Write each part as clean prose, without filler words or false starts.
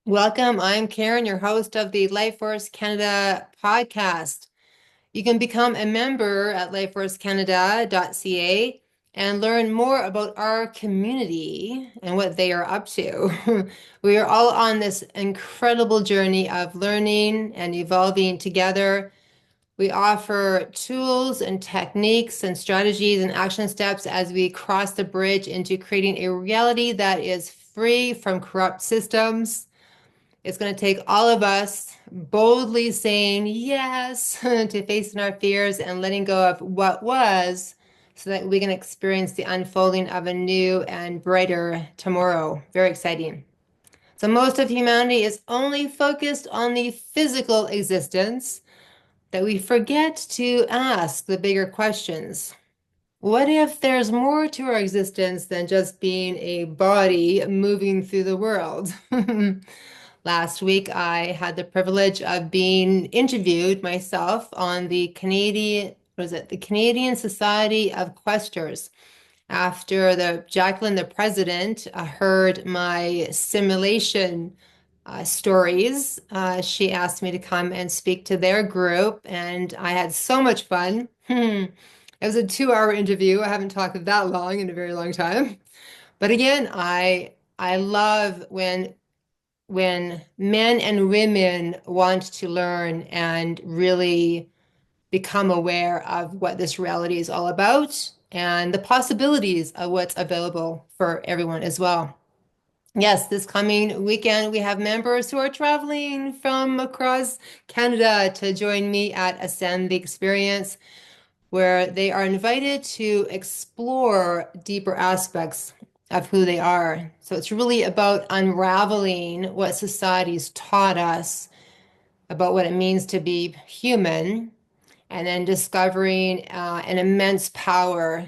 Welcome. I'm Karen, your host of the LifeForce Canada podcast. You can become a member at lifeforcecanada.ca and learn more about our community and what they are up to. We are all on this incredible journey of learning and evolving together. We offer tools and techniques and strategies and action steps as we cross the bridge into creating a reality that is free from corrupt systems. It's going to take all of us boldly saying yes to facing our fears and letting go of what was so that we can experience the unfolding of a new and brighter tomorrow. Very exciting. So most of humanity is only focused on the physical existence that we forget to ask the bigger questions. What if there's more to our existence than just being a body moving through the world? Last week, I had the privilege of being interviewed myself on the the Canadian Society of Questers. After Jacqueline, the president, heard my simulation stories, she asked me to come and speak to their group, and I had so much fun. It was a 2-hour interview. I haven't talked that long in a very long time. But again, I love when men and women want to learn and really become aware of what this reality is all about and the possibilities of what's available for everyone as well. Yes, this coming weekend, we have members who are traveling from across Canada to join me at Ascend the Experience, where they are invited to explore deeper aspects of who they are. So it's really about unraveling what society's taught us about what it means to be human, and then discovering an immense power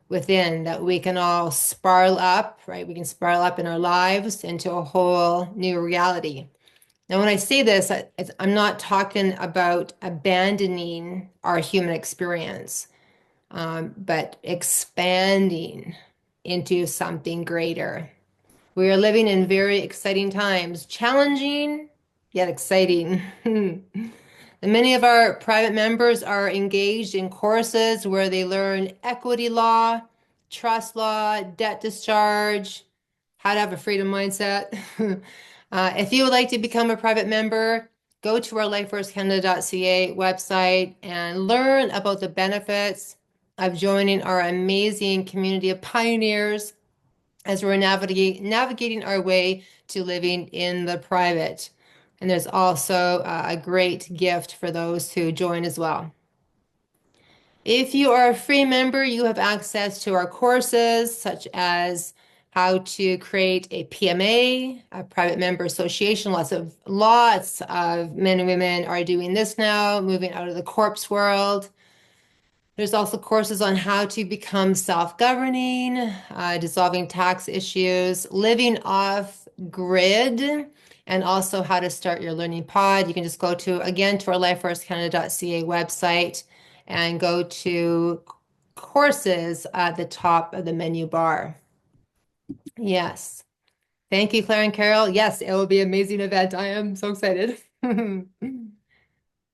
within that we can all spiral up, right? We can spiral up in our lives into a whole new reality. Now, when I say this, I'm not talking about abandoning our human experience, but expanding into something greater. We are living in very exciting times, challenging yet exciting. Many of our private members are engaged in courses where they learn equity law, trust law, debt discharge, how to have a freedom mindset. If you would like to become a private member, go to our lifeforcecanada.ca website and learn about the benefits of joining our amazing community of pioneers as we're navigating our way to living in the private. And there's also a great gift for those who join as well. If you are a free member, you have access to our courses, such as how to create a PMA, a private member association. Lots of men and women are doing this now, moving out of the corpse world. There's also courses on how to become self-governing, dissolving tax issues, living off grid, and also how to start your learning pod. You can just go to, again, to our lifeforcecanada.ca website and go to courses at the top of the menu bar. Yes. Thank you, Claire and Carol. Yes, it will be an amazing event. I am so excited.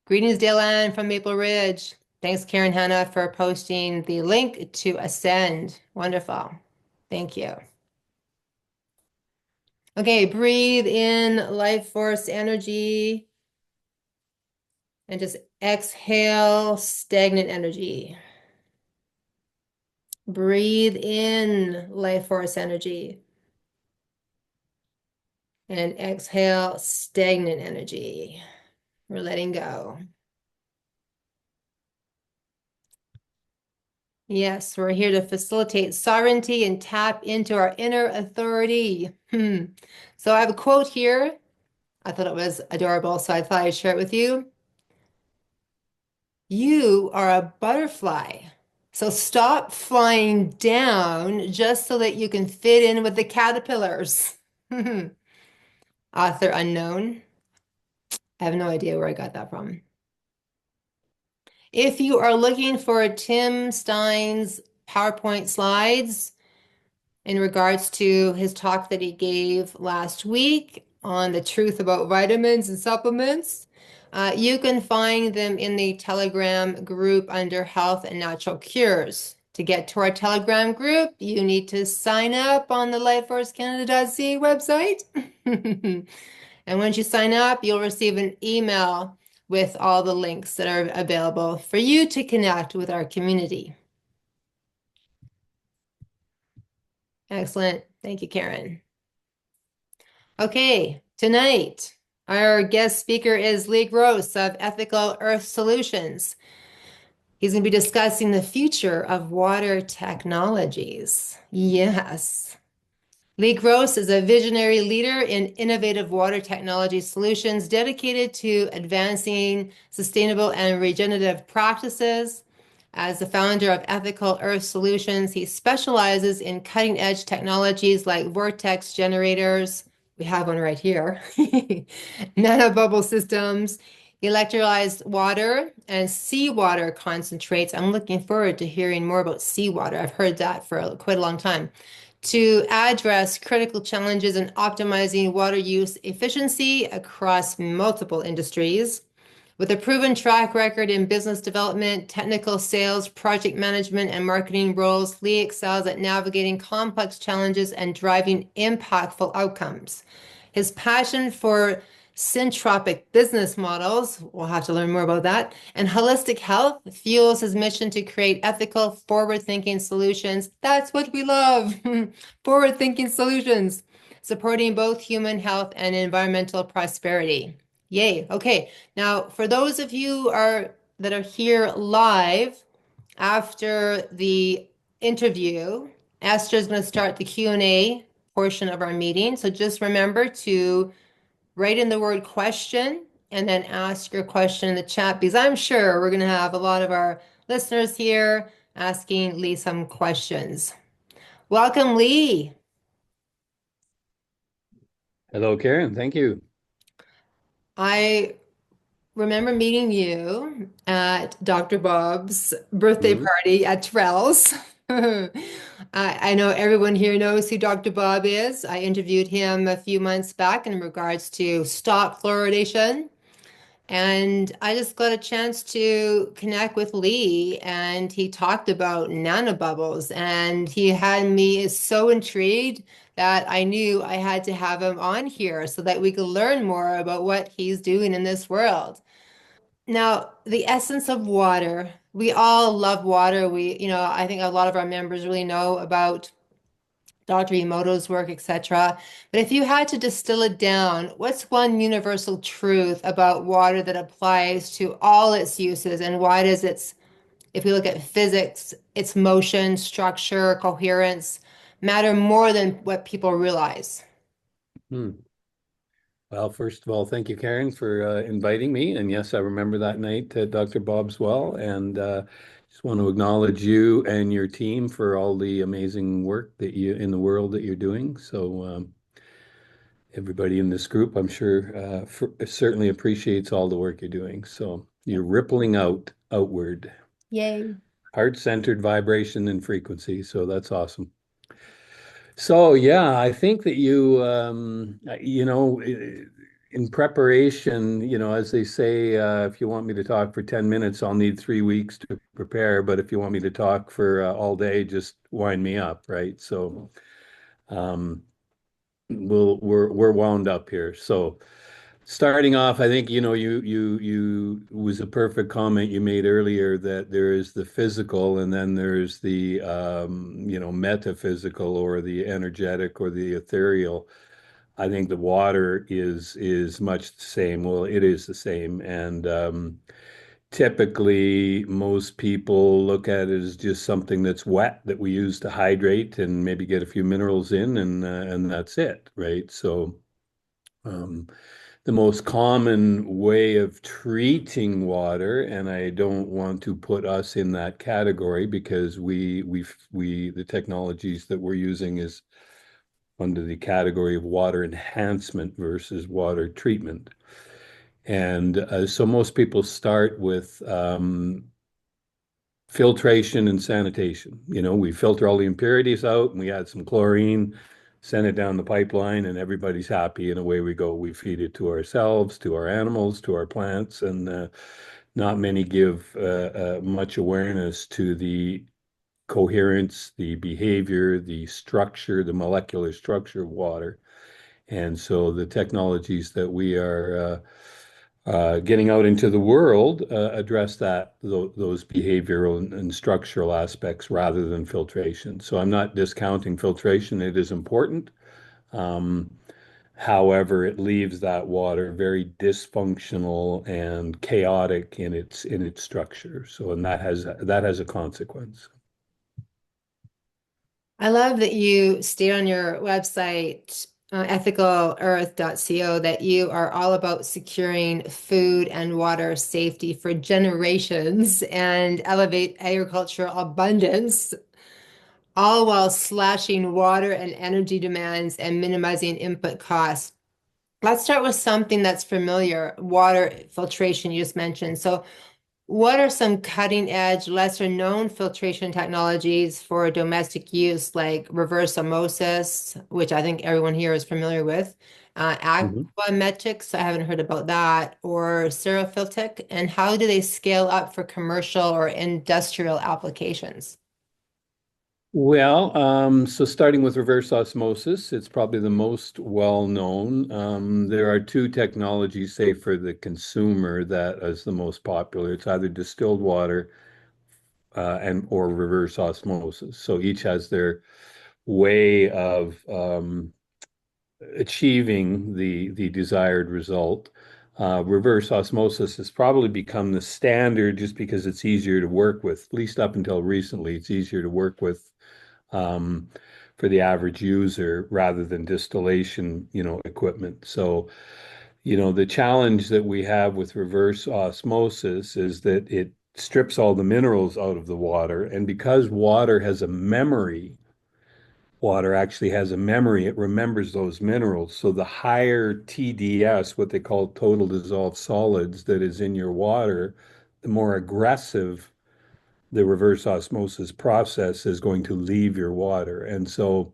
Greetings, Dale Ann from Maple Ridge. Thanks, Karen Hanna, for posting the link to Ascend. Wonderful. Thank you. Okay, breathe in life force energy and just exhale stagnant energy. Breathe in life force energy and exhale stagnant energy. We're letting go. Yes, we're here to facilitate sovereignty and tap into our inner authority. So I have a quote here. I thought it was adorable, so I thought I'd share it with you. You are a butterfly, so stop flying down just so that you can fit in with the caterpillars. Author unknown. I have no idea where I got that from. If you are looking for Tim Stein's PowerPoint slides in regards to his talk that he gave last week, on the truth about vitamins and supplements. You can find them in the Telegram group under Health and Natural Cures. To get to our Telegram group, you need to sign up on the lifeforcecanada.ca website. And once you sign up, you'll receive an email with all the links that are available for you to connect with our community. Excellent. Thank you, Karen. Okay, tonight, our guest speaker is Lee Gross of Ethical Earth Solutions. He's going to be discussing the future of water technologies. Yes. Lee Gross is a visionary leader in innovative water technology solutions dedicated to advancing sustainable and regenerative practices. As the founder of Ethical Earth Solutions, he specializes in cutting-edge technologies like Vortex Generators. We have one right here. Nanobubble Systems, Electrolyzed Water, and Seawater Concentrates. I'm looking forward to hearing more about seawater. I've heard that for quite a long time to address critical challenges in optimizing water use efficiency across multiple industries. With a proven track record in business development, technical sales, project management, and marketing roles, Lee excels at navigating complex challenges and driving impactful outcomes. His passion for syntropic business models, we'll have to learn more about that, and holistic health fuels his mission to create ethical, forward-thinking solutions. That's what we love, forward-thinking solutions, supporting both human health and environmental prosperity. Yay. Okay. Now, for those of you that are here live after the interview, Esther is going to start the Q&A portion of our meeting. So just remember to write in the word question and then ask your question in the chat because I'm sure we're going to have a lot of our listeners here asking Lee some questions. Welcome, Lee. Hello, Karen. Thank you. I remember meeting you at Dr. Bob's birthday Mhm. party at Trell's. I know everyone here knows who Dr. Bob is. I interviewed him a few months back in regards to stop fluoridation. And I just got a chance to connect with Lee, and he talked about nanobubbles, and he had me so intrigued that I knew I had to have him on here so that we could learn more about what he's doing in this world. Now, the essence of water, we all love water. I think a lot of our members really know about Dr. Emoto's work, etc. But if you had to distill it down, what's one universal truth about water that applies to all its uses, and why does if we look at physics, its motion, structure, coherence, matter more than what people realize? Hmm. Well, first of all, thank you, Karen, for inviting me. And yes, I remember that night at Dr. Bob's well. And just want to acknowledge you and your team for all the amazing work that you in the world that you're doing. So everybody in this group, I'm sure, certainly appreciates all the work you're doing. So you're rippling outward, Yay. heart-centered vibration and frequency. So that's awesome. So yeah, I think that in preparation, as they say, if you want me to talk for 10 minutes, I'll need 3 weeks to prepare. But if you want me to talk for all day, just wind me up, right? So um, we're wound up here. So starting off, I think you was a perfect comment you made earlier that there is the physical and then there's the metaphysical or the energetic or the ethereal. I think the water is much the same. Well, it is the same, and typically most people look at it as just something that's wet that we use to hydrate and maybe get a few minerals in, and that's it, right? So. Um, the most common way of treating water, and I don't want to put us in that category because the technologies that we're using is under the category of water enhancement versus water treatment. And so most people start with filtration and sanitation. We filter all the impurities out and we add some chlorine, send it down the pipeline, and everybody's happy, and away we go. We feed it to ourselves, to our animals, to our plants, and not many give much awareness to the coherence, the behavior, the structure, the molecular structure of water. And so the technologies that we are getting out into the world address those behavioral and structural aspects rather than filtration. So I'm not discounting filtration; it is important. Um, However, it leaves that water very dysfunctional and chaotic in its structure. So, and that has a consequence. I love that you state on your website, ethicalearth.co, that you are all about securing food and water safety for generations and elevate agricultural abundance, all while slashing water and energy demands and minimizing input costs. Let's start with something that's familiar, water filtration you just mentioned. So what are some cutting edge, lesser known filtration technologies for domestic use, like reverse osmosis, which I think everyone here is familiar with, Mhm. aquametics, I haven't heard about that, or Serofiltic, and how do they scale up for commercial or industrial applications? Well, so starting with reverse osmosis, it's probably the most well known. There are two technologies, say for the consumer, that is the most popular. It's either distilled water and or reverse osmosis. So each has their way of achieving the desired result. Reverse osmosis has probably become the standard just because it's easier to work with. At least up until recently, it's easier to work with um, for the average user rather than distillation, equipment. So, the challenge that we have with reverse osmosis is that it strips all the minerals out of the water, and because water actually has a memory. It remembers those minerals. So the higher TDS, what they call total dissolved solids, that is in your water, the more aggressive the reverse osmosis process is going to leave your water. And so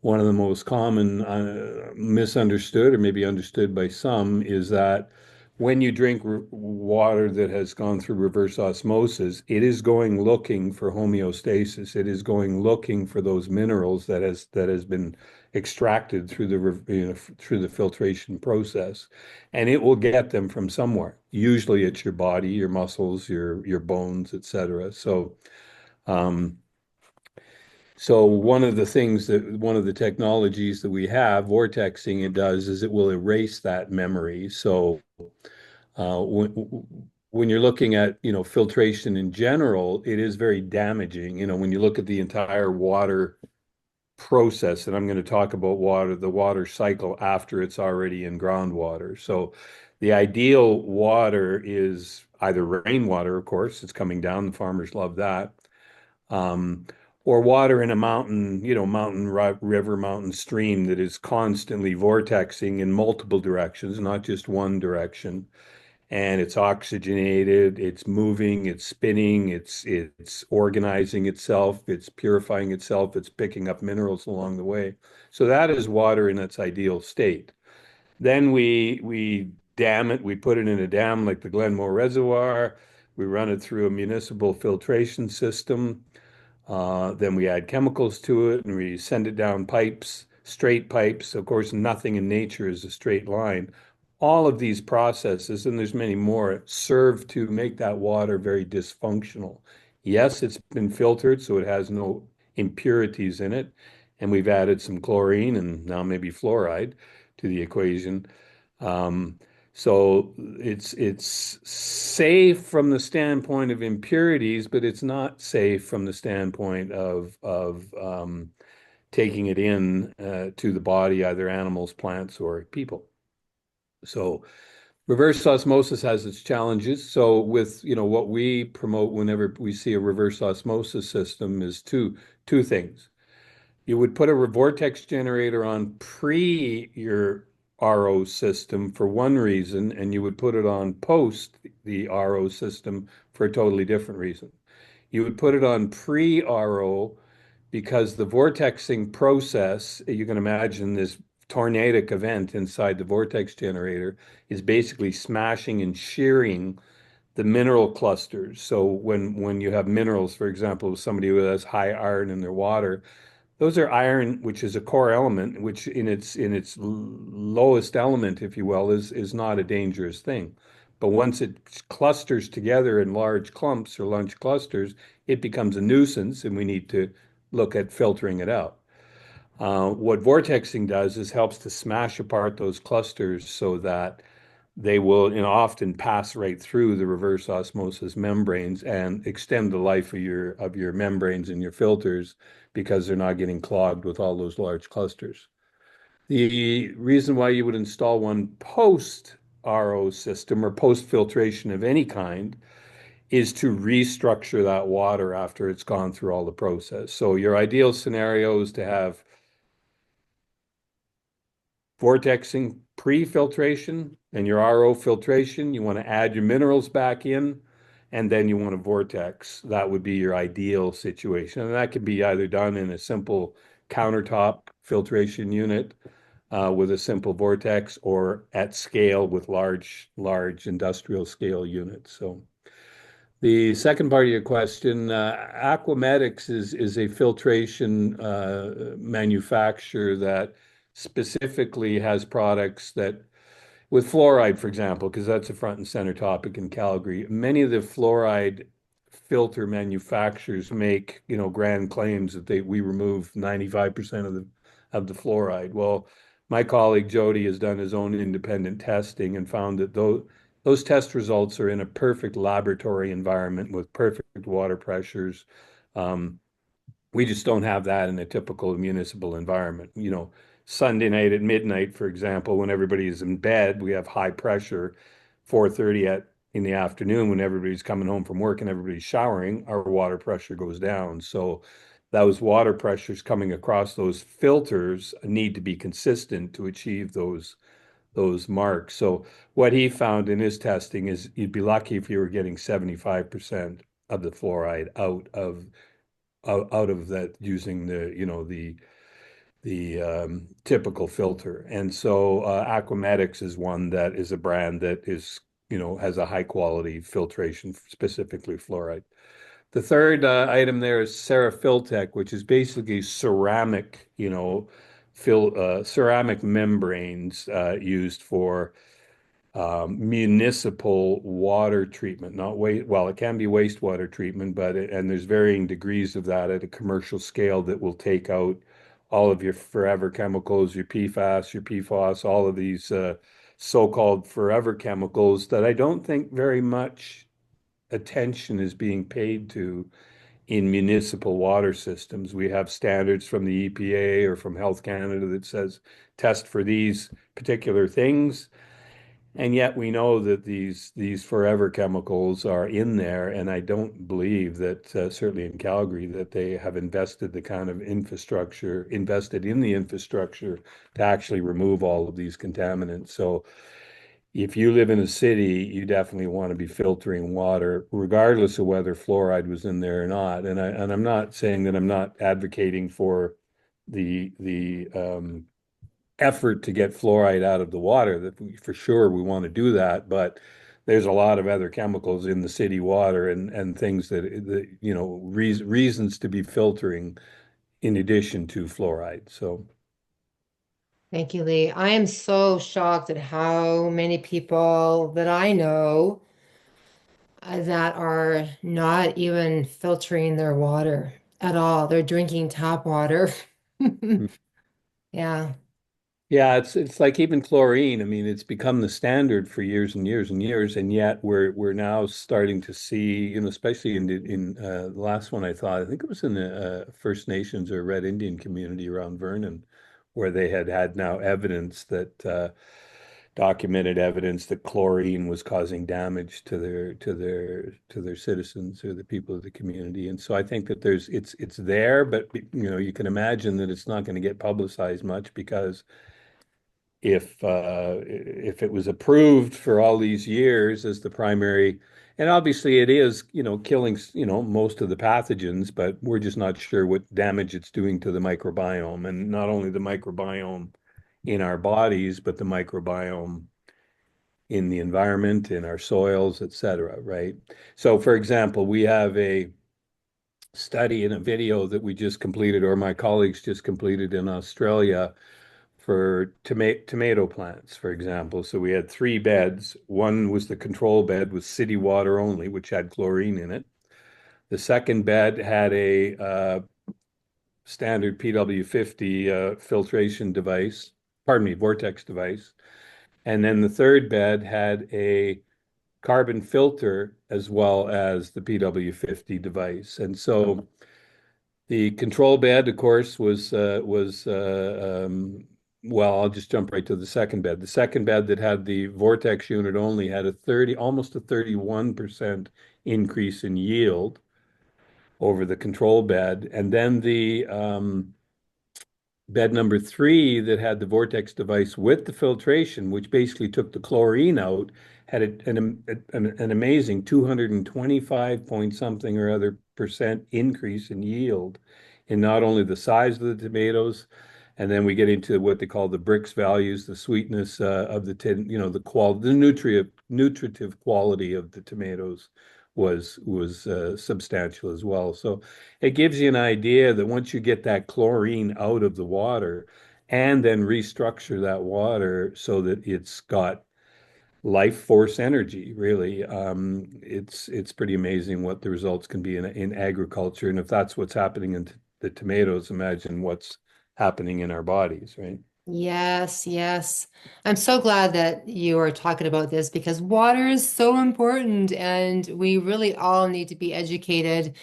one of the most common misunderstood or maybe understood by some is that when you drink water that has gone through reverse osmosis, it is going looking for homeostasis. It is going looking for those minerals that has been extracted through through the filtration process, and it will get them from somewhere. Usually, it's your body, your muscles, your bones, etc. Um, so one of the technologies that we have, vortexing, it does is it will erase that memory. So when you're looking at, filtration in general, it is very damaging. When you look at the entire water process, and I'm going to talk about the water cycle after it's already in groundwater. So the ideal water is either rainwater, of course, it's coming down. The farmers love that, um, or water in a mountain, river, mountain stream that is constantly vortexing in multiple directions, not just one direction. And it's oxygenated, it's moving, it's spinning, it's organizing itself, it's purifying itself, it's picking up minerals along the way. So that is water in its ideal state. Then we dam it, we put it in a dam like the Glenmore Reservoir, we run it through a municipal filtration system. Then we add chemicals to it and we send it down pipes, straight pipes. Of course, nothing in nature is a straight line. All of these processes, and there's many more, serve to make that water very dysfunctional. Yes, it's been filtered, so it has no impurities in it. And we've added some chlorine and now maybe fluoride to the equation. Um, so it's safe from the standpoint of impurities, but it's not safe from the standpoint of taking it in to the body, either animals, plants, or people. So reverse osmosis has its challenges. So with what we promote whenever we see a reverse osmosis system is two things. You would put a vortex generator on pre your RO system for one reason, and you would put it on post the RO system for a totally different reason. You would put it on pre-RO because the vortexing process, you can imagine this tornadic event inside the vortex generator is basically smashing and shearing the mineral clusters. So when you have minerals, for example, somebody who has high iron in their water, those are iron, which is a core element, which in its lowest element, if you will, is not a dangerous thing. But once it clusters together in large clumps or large clusters, it becomes a nuisance, and we need to look at filtering it out. What vortexing does is helps to smash apart those clusters so that they will, often pass right through the reverse osmosis membranes and extend the life of your membranes and your filters because they're not getting clogged with all those large clusters. The reason why you would install one post RO system or post filtration of any kind is to restructure that water after it's gone through all the process. So your ideal scenario is to have vortexing pre-filtration and your RO filtration. You want to add your minerals back in, and then you want to vortex. That would be your ideal situation. And that could be either done in a simple countertop filtration unit with a simple vortex or at scale with large industrial scale units. So the second part of your question, Aquamedics is a filtration manufacturer that specifically has products that, with fluoride, for example, because that's a front and center topic in Calgary. Many of the fluoride filter manufacturers make, grand claims that we remove 95% of the fluoride. Well, my colleague Jody has done his own independent testing and found that those test results are in a perfect laboratory environment with perfect water pressures. Um, we just don't have that in a typical municipal environment. Sunday night at midnight, for example, when everybody is in bed, we have high pressure. 4:30 in the afternoon, when everybody's coming home from work and everybody's showering, our water pressure goes down. So those water pressures coming across those filters need to be consistent to achieve those marks. So what he found in his testing is you'd be lucky if you were getting 75% of the fluoride out of that using the typical filter. And so Aquamedics is one that is a brand that has a high quality filtration, specifically fluoride. The third item there is Cerafiltech, which is basically ceramic, ceramic membranes used for municipal water treatment, not waste. Well, it can be wastewater treatment, and there's varying degrees of that at a commercial scale that will take out all of your forever chemicals, your PFAS, your PFOS, all of these so-called forever chemicals that I don't think very much attention is being paid to in municipal water systems. We have standards from the EPA or from Health Canada that says test for these particular things. And yet we know that these forever chemicals are in there, and I don't believe that, certainly in Calgary, that they have invested the kind of infrastructure, invested in the infrastructure to actually remove all of these contaminants. So if you live in a city, you definitely want to be filtering water, regardless of whether fluoride was in there or not. And I'm not saying that I'm not advocating for the effort to get fluoride out of the water. For sure we want to do that, but there's a lot of other chemicals in the city water and things that reasons to be filtering in addition to fluoride. So Thank you, Lee. I am so shocked at how many people that I know that are not even filtering their water at all. They're drinking tap water. Yeah. yeah, it's like even chlorine. I mean, it's become the standard for years and years and years, and yet we're now starting to see, especially in the last one I think it was in the First Nations or Red Indian community around Vernon, where they had now evidence that documented evidence that chlorine was causing damage to their citizens or the people of the community. And so I think that it's there, but you can imagine that it's not going to get publicized much because if it was approved for all these years as the primary And obviously it is, killing, most of the pathogens, but we're just not sure what damage it's doing to the microbiome. And not only the microbiome in our bodies, but the microbiome in the environment, in our soils, et cetera, right? So, for example, we have a study in a video that we just completed, or my colleagues just completed in Australia for tomato plants, for example. So we had three beds. One was the control bed with city water only, which had chlorine in it. The second bed had a standard PW50 filtration device, pardon me, vortex device. And then the third bed had a carbon filter as well as the PW50 device. And so the control bed, of course, was well, I'll just jump right to the second bed. The second bed that had the vortex unit only had almost a 31% increase in yield over the control bed. And then the bed number three that had the vortex device with the filtration, which basically took the chlorine out, had an amazing 225 point something or other percent increase in yield in not only the size of the tomatoes, and then we get into what they call the Brix values, the sweetness of the tin, the nutritive quality of the tomatoes was substantial as well. So it gives you an idea that once you get that chlorine out of the water and then restructure that water so that it's got life force energy, really, it's pretty amazing what the results can be in agriculture. And if that's what's happening in the tomatoes, imagine what's happening in our bodies, right? Yes, yes. I'm so glad that you are talking about this because water is so important and we really all need to be educated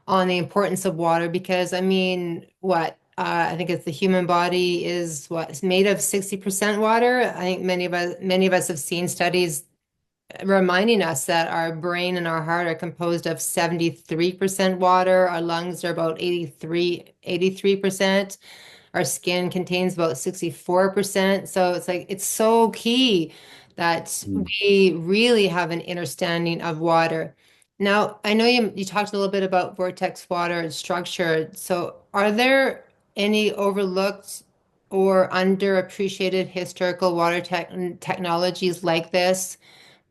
on the importance of water because I mean, I think it's the human body is what it's made of 60% water. I think many of us have seen studies reminding us that our brain and our heart are composed of 73% water. Our lungs are about 83%. Our skin contains about 64%. So it's like it's so key that Mm. we really have an understanding of water. Now, I know you talked a little bit about vortex water and structure. So are there any overlooked or underappreciated historical water technologies like this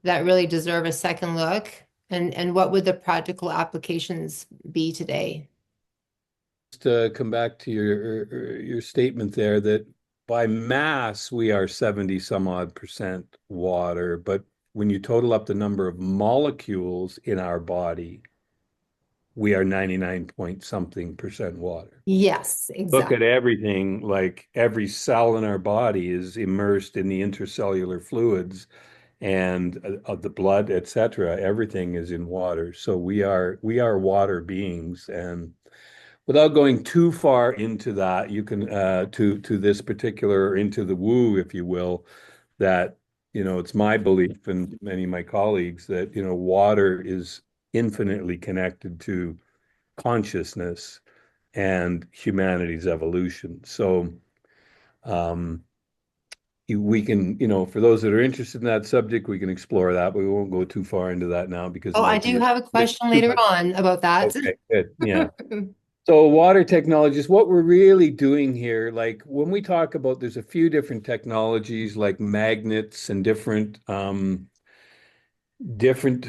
that really deserve a second look? And what would the practical applications be today? To come back to your statement there that by mass we are 70 some odd percent water, but when you total up the number of molecules in our body, we are 99 point something percent water. Yes, Look exactly. at everything, like every cell in our body is immersed in the intercellular fluids and of the blood, etc. Everything is in water. So we are water beings. And without going too far into that, you can to this particular into the woo, if you will, that it's my belief and many of my colleagues that water is infinitely connected to consciousness and humanity's evolution. So um, we can, for those that are interested in that subject, we can explore that, but we won't go too far into that now because it Oh, I might be do a have a bit question too later much. on about that. Okay, good. Yeah. So water technologies, what we're really doing here, like when we talk about, there's a few different technologies like magnets and different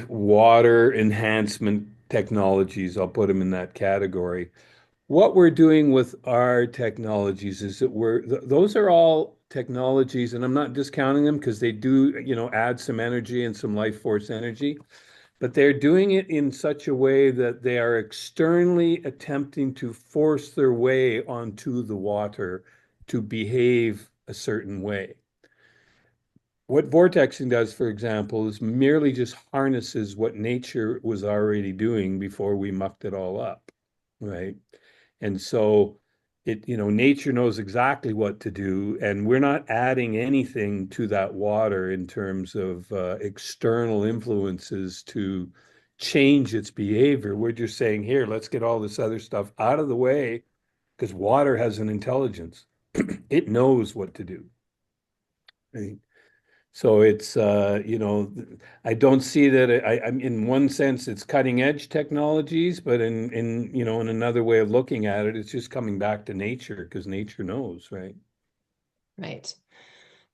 water enhancement technologies. I'll put them in that category. What we're doing with our technologies is that those are all technologies, and I'm not discounting them because they do, add some energy and some life force energy, but they're doing it in such a way that they are externally attempting to force their way onto the water to behave a certain way. What vortexing does, for example, is merely just harnesses what nature was already doing before we mucked it all up, right? And so nature knows exactly what to do, and we're not adding anything to that water in terms of external influences to change its behavior. We're just saying, here, let's get all this other stuff out of the way because water has an intelligence. It knows what to do, right? So it's I don't see that I'm in one sense it's cutting edge technologies, but in another way of looking at it, it's just coming back to nature because nature knows, right? Right.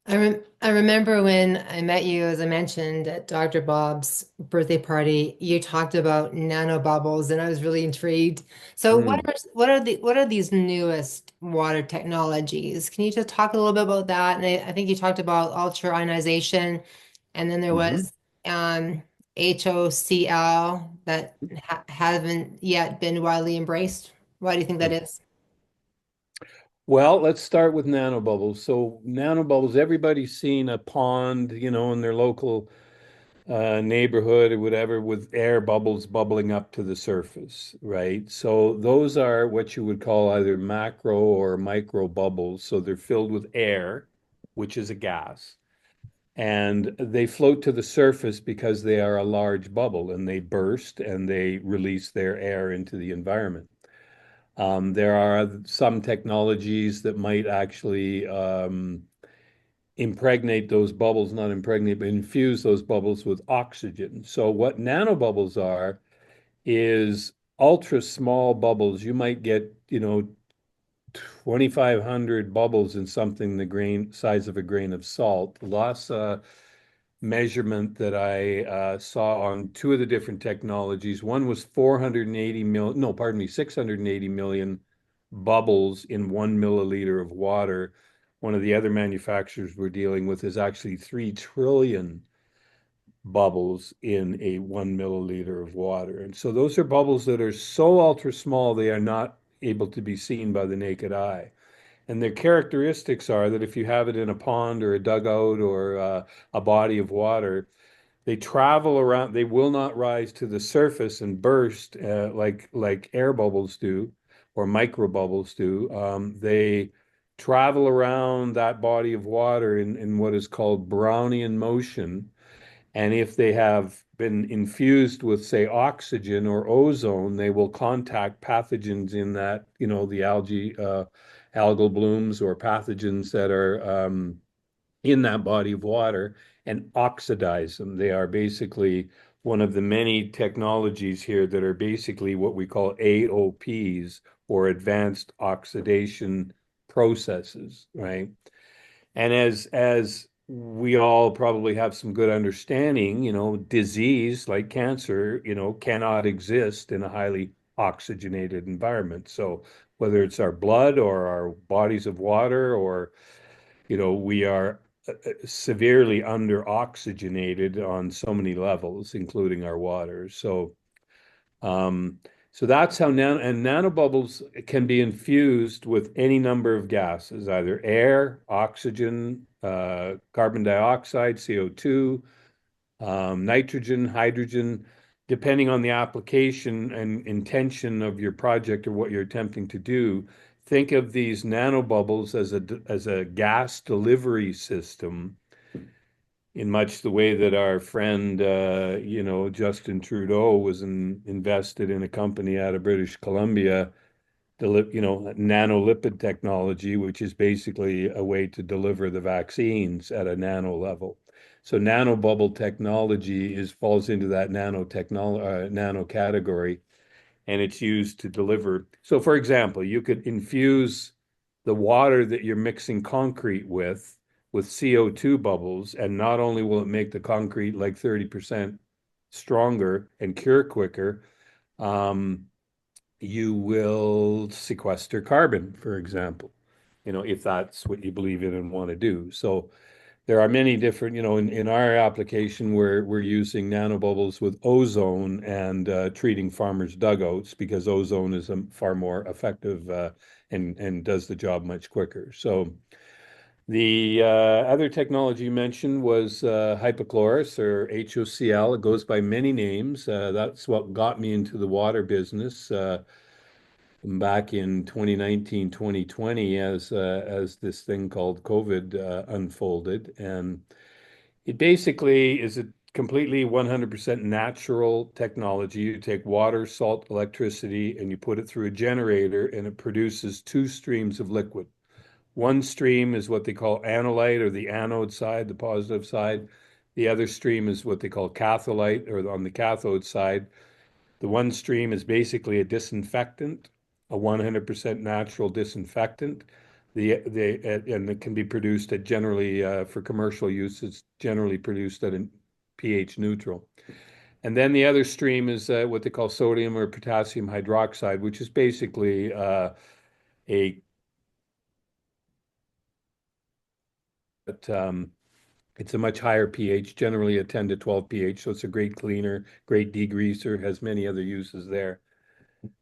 I remember when I met you, as I mentioned, at Dr. Bob's birthday party, you talked about nanobubbles, and I was really intrigued. So Mm. what are these newest water technologies? Can you just talk a little bit about that? And I think you talked about ultra ionization, and then there hmm was HOCL that ha haven't yet been widely embraced. Why do you think that is? Well, let's start with nanobubbles. So nanobubbles, everybody's seen a pond, in their local neighborhood or whatever with air bubbles bubbling up to the surface, right? So those are what you would call either macro or micro bubbles. So they're filled with air, which is a gas, and they float to the surface because they are a large bubble and they burst and they release their air into the environment. There are some technologies that might actually impregnate those bubbles, not impregnate, but infuse those bubbles with oxygen. So what nanobubbles are is ultra small bubbles. You might get, 2,500 bubbles in something the grain size of a grain of salt. The last measurement that I saw on two of the different technologies, one was 480 million, no, pardon me, 680 million bubbles in 1 milliliter of water. One of the other manufacturers we're dealing with is actually 3 trillion bubbles in a 1 milliliter of water. And so those are bubbles that are so ultra small they are not able to be seen by the naked eye. And their characteristics are that if you have it in a pond or a dugout or a body of water, they travel around. They will not rise to the surface and burst like air bubbles do or micro bubbles do. They travel around that body of water in what is called Brownian motion. And if they have been infused with, say, oxygen or ozone, they will contact pathogens in that, the algal blooms or pathogens that are in that body of water and oxidize them. They are basically one of the many technologies here that are basically what we call AOPs or advanced oxidation processes, right? And as we all probably have some good understanding, disease like cancer, cannot exist in a highly oxygenated environment. So whether it's our blood or our bodies of water or, we are severely under oxygenated on so many levels, including our water. Um, so that's how nanobubbles can be infused with any number of gases, either air, oxygen, carbon dioxide, CO2, nitrogen, hydrogen, depending on the application and intention of your project or what you're attempting to do. Think of these nanobubbles as a gas delivery system in much the way that our friend, Justin Trudeau was invested in a company out of British Columbia, nanolipid technology, which is basically a way to deliver the vaccines at a nano level. So nanobubble technology falls into that nano category, and it's used to deliver. So, for example, you could infuse the water that you're mixing concrete with CO2 bubbles, and not only will it make the concrete like 30% stronger and cure quicker, um, you will sequester carbon, for example, if that's what you believe in and want to do. So there are many different, in our application, we're using nanobubbles with ozone and treating farmers' dugouts because ozone is a far more effective and does the job much quicker. So the other technology you mentioned was hypochlorous or HOCl. It goes by many names. That's what got me into the water business back in 2019, 2020 as this thing called COVID unfolded. And it basically is a completely 100% natural technology. You take water, salt, electricity, and you put it through a generator, and it produces two streams of liquid. One stream is what they call anolyte, or the anode side, the positive side. The other stream is what they call catholyte, or on the cathode side. The one stream is basically a disinfectant, a 100% natural disinfectant. And it can be produced at generally, for commercial use, it's generally produced at a pH neutral. And then the other stream is what they call sodium or potassium hydroxide, which is basically a but, it's a much higher pH, generally a 10 to 12 pH. So it's a great cleaner, great degreaser, has many other uses there.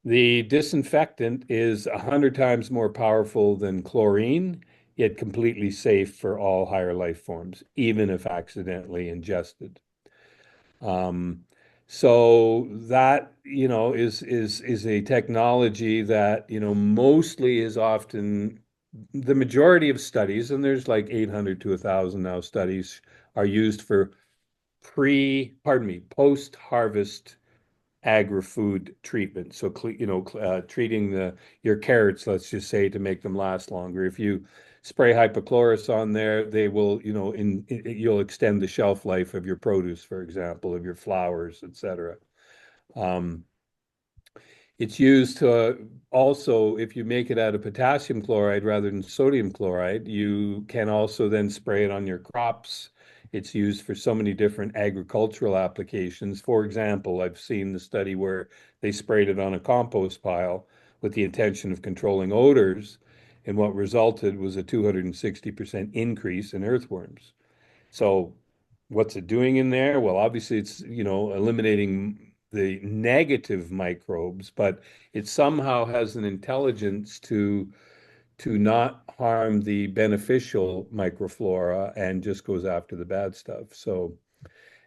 The disinfectant is 100 times more powerful than chlorine, yet completely safe for all higher life forms, even if accidentally ingested. Um, so that, is a technology that, mostly is often the majority of studies, and there's like 800 to 1,000 now studies, are used for post-harvest agri-food treatment. So, treating your carrots, let's just say, to make them last longer. If you spray hypochlorous on there, they will, you'll extend the shelf life of your produce, for example, of your flowers, etc. Um, it's used to also, if you make it out of potassium chloride rather than sodium chloride, you can also then spray it on your crops. It's used for so many different agricultural applications. For example, I've seen the study where they sprayed it on a compost pile with the intention of controlling odors, and what resulted was a 260% increase in earthworms. So what's it doing in there? Well, obviously it's, eliminating the negative microbes, but it somehow has an intelligence to not harm the beneficial microflora and just goes after the bad stuff. So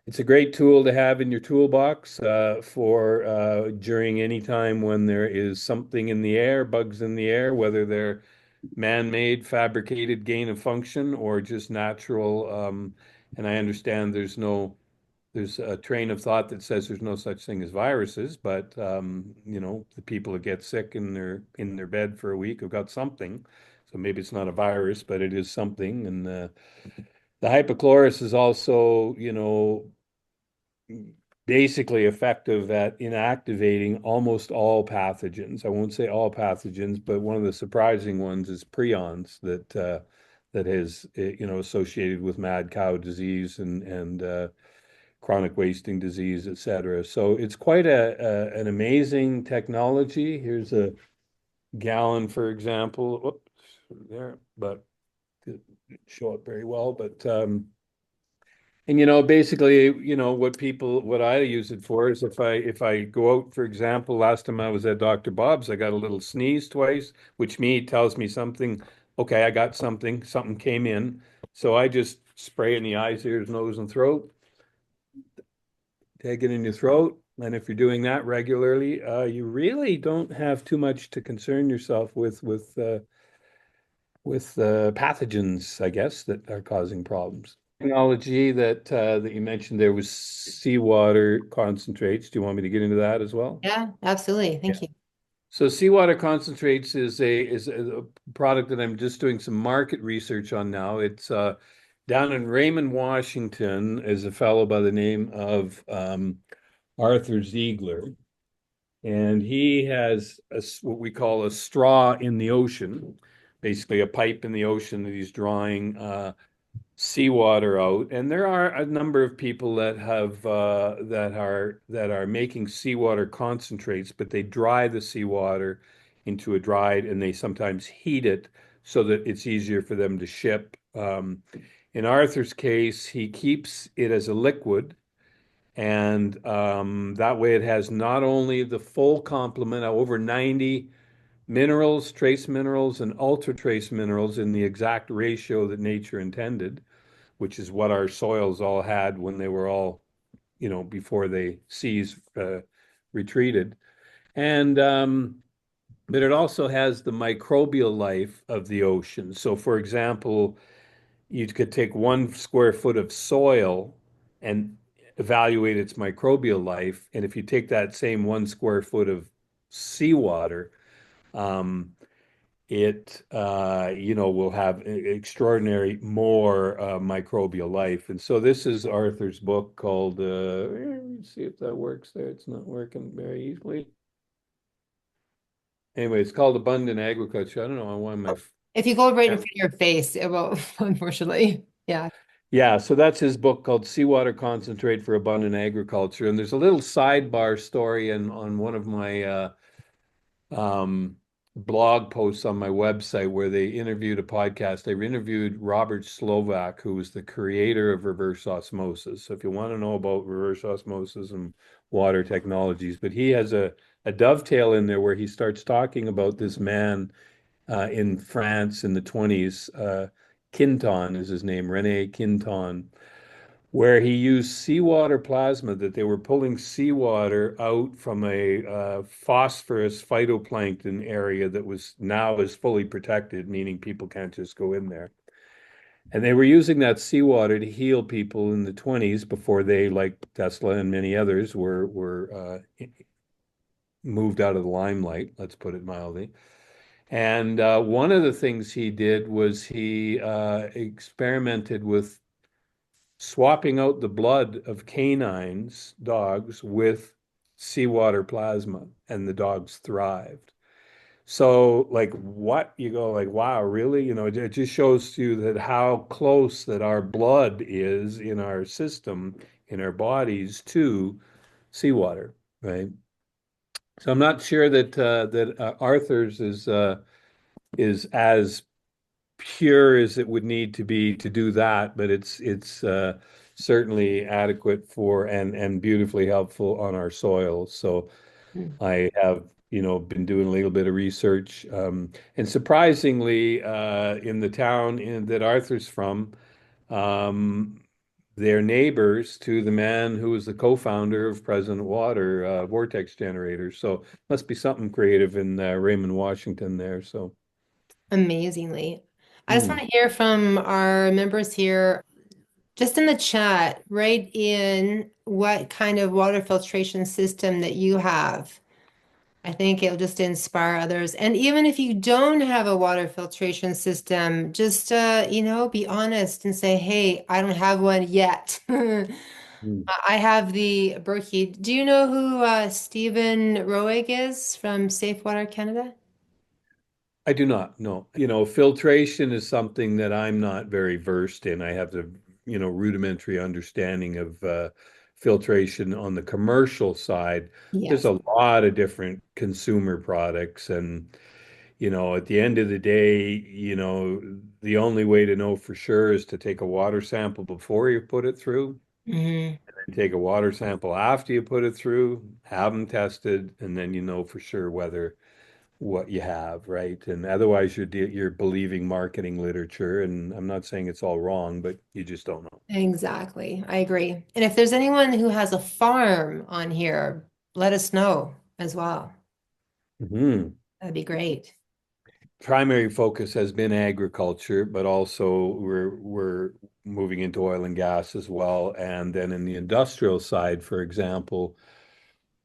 it's a great tool to have in your toolbox for during any time when there is something in the air, bugs in the air, whether they're man-made, fabricated gain of function or just natural. And I understand there's a train of thought that says there's no such thing as viruses, but the people that get sick in their bed for a week have got something. So maybe it's not a virus, but it is something. And the hypochlorous is also, basically effective at inactivating almost all pathogens. I won't say all pathogens, but one of the surprising ones is prions that is associated with mad cow disease and chronic wasting disease, et cetera. So it's quite an amazing technology. Here's a gallon, for example. Whoops, there, but didn't show up very well. But and basically, what I use it for is if I go out, for example, last time I was at Dr. Bob's, I got a little sneeze twice, which tells me something. Okay, I got something came in. So I just spray in the eyes, ears, nose, and throat, take it in your throat. And if you're doing that regularly, you really don't have too much to concern yourself with pathogens, I guess, that are causing problems. Technology that you mentioned there was seawater concentrates. Do you want me to get into that as well? Yeah, absolutely. Yeah. Thank you. So seawater concentrates is a product that I'm just doing some market research on now. It's down in Raymond, Washington, is a fellow by the name of Arthur Ziegler, and he has what we call a straw in the ocean, basically a pipe in the ocean that he's drawing seawater out. And there are a number of people that have that are making seawater concentrates, but they dry the seawater into a dried, and they sometimes heat it so that it's easier for them to ship. In Arthur's case, he keeps it as a liquid, and that way it has not only the full complement of over 90 minerals, trace minerals, and ultra trace minerals in the exact ratio that nature intended, which is what our soils all had when they were all, before the seas retreated. And but it also has the microbial life of the ocean. So, for example, you could take 1 square foot of soil and evaluate its microbial life. And if you take that same 1 square foot of seawater, um, it will have extraordinary more microbial life. And so this is Arthur's book called let's see if that works there. It's not working very easily. Anyway, it's called Abundant Agriculture. I don't know why my If you go right in front of your face, it will, unfortunately. Yeah. yeah, so that's his book called Seawater Concentrate for Abundant Agriculture. And there's a little sidebar story on one of my um, blog posts on my website where they interviewed a podcast. They interviewed Robert Slovak, who was the creator of reverse osmosis. So if you want to know about reverse osmosis and water technologies, but he has a dovetail in there where he starts talking about this man in France in the 20s. Quinton is his name, Rene Quinton, where he used seawater plasma that they were pulling seawater out from a phosphorus phytoplankton area that was now is fully protected, meaning people can't just go in there. And they were using that seawater to heal people in the 20s before they, like Tesla and many others, were moved out of the limelight, let's put it mildly. And one of the things he did was he experimented with swapping out the blood of canines, dogs, with seawater plasma, and the dogs thrived. So, like, what you go, like, wow, really? It just shows you that how close that our blood is in our system, in our bodies to seawater, right? So I'm not sure that Arthur's is as pure as it would need to be to do that, but it's certainly adequate for and beautifully helpful on our soil. So Mm. I have, been doing a little bit of research, and surprisingly, in the town that Arthur's from, um, they're neighbors to the man who was the co-founder of President Water, Vortex Generators. So must be something creative in Raymond, Washington there. So. Amazingly. I just want Hmm. to hear from our members here, just in the chat, write in what kind of water filtration system that you have. I think it'll just inspire others. And even if you don't have a water filtration system, just be honest and say, "Hey, I don't have one yet." Hmm. I have the Berkey. Do you know who Stephen Roig is from Safe Water Canada? I do not know. Filtration is something that I'm not very versed in. I have the, rudimentary understanding of filtration on the commercial side. There's Yes. a lot of different consumer products, and at the end of the day, the only way to know for sure is to take a water sample before you put it through, Hmm. and take a water sample after you put it through, have them tested, and then you know for sure whether what you have, right? And otherwise, you're believing marketing literature, and I'm not saying it's all wrong, but you just don't know. Exactly. I agree. And if there's anyone who has a farm on here, let us know as well. Mhm. That'd be great. Primary focus has been agriculture, but also we're moving into oil and gas as well. And then in the industrial side, for example,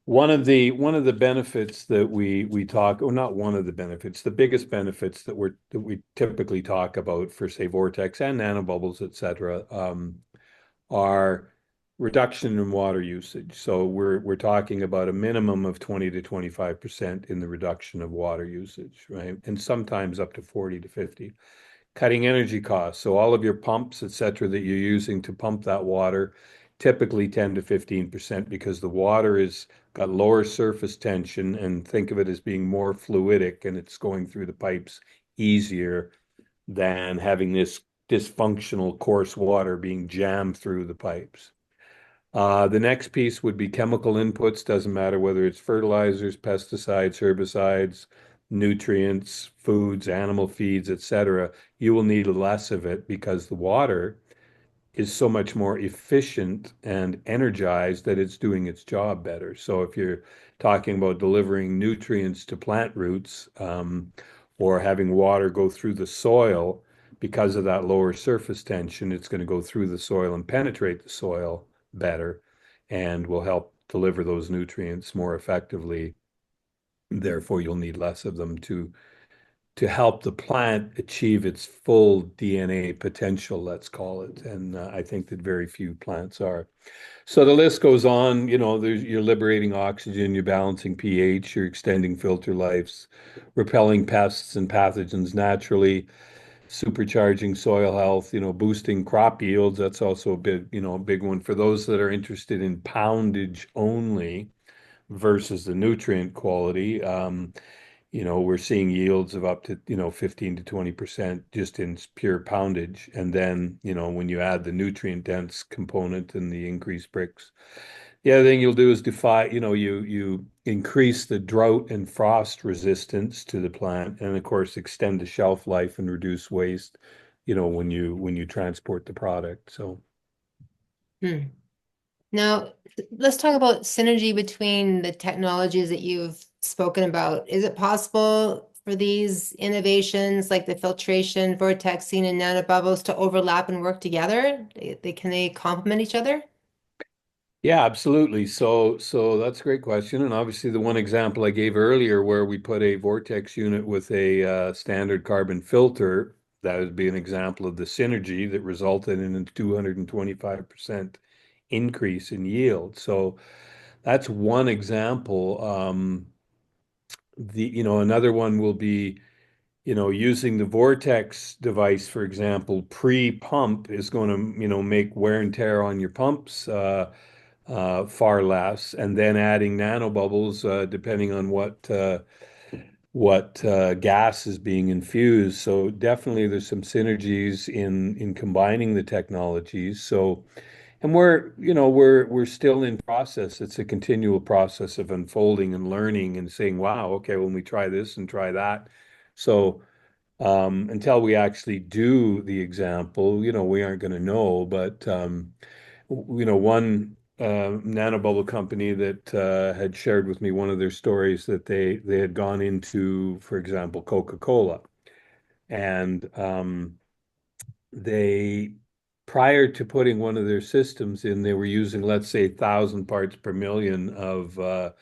one of the benefits that we talk, or not one of the benefits, the biggest benefits that we typically talk about for say vortex and nanobubbles, et cetera, are reduction in water usage. So we're talking about a minimum of 20 to 25% in the reduction of water usage, right? And sometimes up to 40 to 50. Cutting energy costs. So all of your pumps, et cetera, that you're using to pump that water, typically 10 to 15% because the water is got lower surface tension, and think of it as being more fluidic and it's going through the pipes easier than having this dysfunctional coarse water being jammed through the pipes. The next piece would be chemical inputs. Doesn't matter whether it's fertilizers, pesticides, herbicides, nutrients, foods, animal feeds, etc. You will need less of it because the water is so much more efficient and energized that it's doing its job better. So if you're talking about delivering nutrients to plant roots, or having water go through the soil, because of that lower surface tension, it's going to go through the soil and penetrate the soil better and will help deliver those nutrients more effectively. Therefore, you'll need less of them to help the plant achieve its full DNA potential, let's call it. And I think that very few plants are. So the list goes on. You're liberating oxygen, you're balancing pH, you're extending filter lives, repelling pests and pathogens naturally, supercharging soil health, boosting crop yields. That's also a big one for those that are interested in poundage only versus the nutrient quality. We're seeing yields of up to, 15 to 20% just in pure poundage. And then, when you add the nutrient dense component and the increased bricks, the other thing you'll do is you increase the drought and frost resistance to the plant, and of course extend the shelf life and reduce waste, when you transport the product. So Hmm. Now, let's talk about synergy between the technologies that you've spoken about. Is it possible for these innovations like the filtration, vortexing, and nanobubbles to overlap and work together? Can they complement each other? yeah, absolutely. So that's a great question. And obviously, the one example I gave earlier, where we put a vortex unit with a standard carbon filter, that would be an example of the synergy that resulted in a 225% increase in yield. So that's one example. Another one will be, using the vortex device, for example, pre-pump is going to, make wear and tear on your pumps. Far less, and then adding nanobubbles, depending on what gas is being infused. So definitely, there's some synergies in combining the technologies. So, and we're still in process. It's a continual process of unfolding and learning and saying, "Wow, okay, when we try this and try that." So until we actually do the example, we aren't going to know. But one nanobubble company that had shared with me one of their stories that they had gone into, for example, Coca-Cola, and they prior to putting one of their systems in, they were using, let's say, 1,000 parts per million of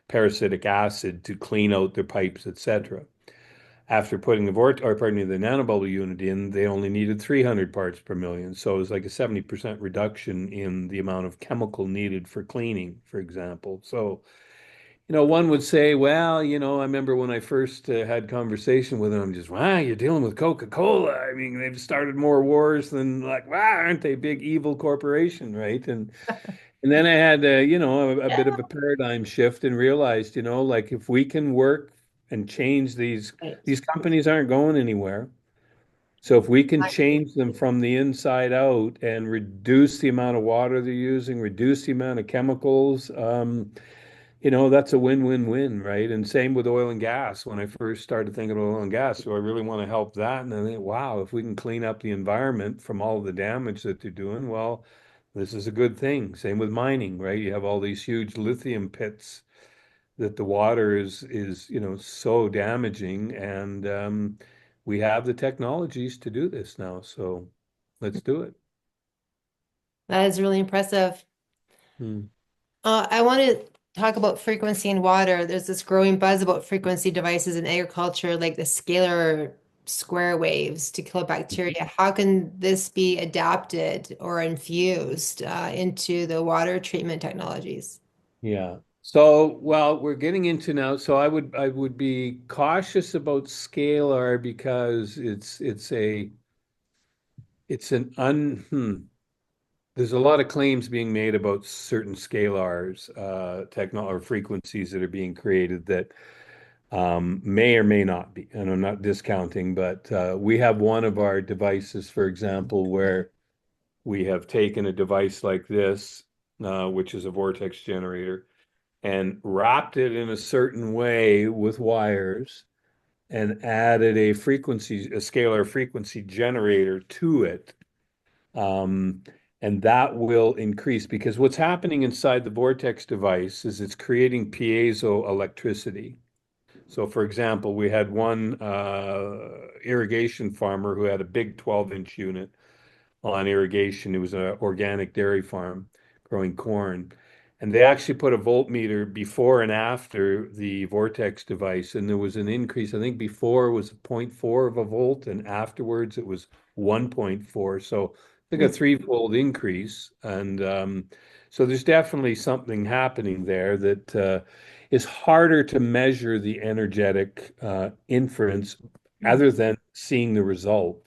parasitic acid to clean out their pipes, etc. After putting the nanobubble unit in, they only needed 300 parts per million. So it was like a 70% reduction in the amount of chemical needed for cleaning, for example. So, one would say, well, I remember when I first had conversation with them, I'm just, wow, you're dealing with Coca-Cola. I mean, they've started more wars than like, wow, aren't they a big evil corporation, right? And then I had, a bit of a paradigm shift and realized, like if we can work and change Right. these companies aren't going anywhere. So if we can change them from the inside out and reduce the amount of water they're using, reduce the amount of chemicals, that's a win-win-win, right? And same with oil and gas. When I first started thinking of oil and gas, so I really want to help that. And I think, wow, if we can clean up the environment from all the damage that they're doing, well, this is a good thing. Same with mining, right? You have all these huge lithium pits that the water is so damaging, and we have the technologies to do this now. So let's do it. That is really impressive. Hmm. I want to talk about frequency in water. There's this growing buzz about frequency devices in agriculture, like the scalar square waves to kill bacteria. How can this be adapted or infused into the water treatment technologies? Yeah. So, well, we're getting into now. So I would be cautious about scalar because it's an there's a lot of claims being made about certain scalars, techno or frequencies that are being created that may or may not be. And I'm not discounting, but we have one of our devices, for example, where we have taken a device like this, which is a vortex generator, and wrapped it in a certain way with wires and added a scalar frequency generator to it. Um, and that will increase because what's happening inside the vortex device is it's creating piezo electricity. So, for example, we had one irrigation farmer who had a big 12-inch unit on irrigation. It was an organic dairy farm growing corn. And they actually put a voltmeter before and after the Vortex device, and there was an increase. I think before it was zero point 0.4 of a volt, and afterwards it was 1.4. So I think a threefold increase. And so there's definitely something happening there that is harder to measure the energetic inference Mhm. other than seeing the result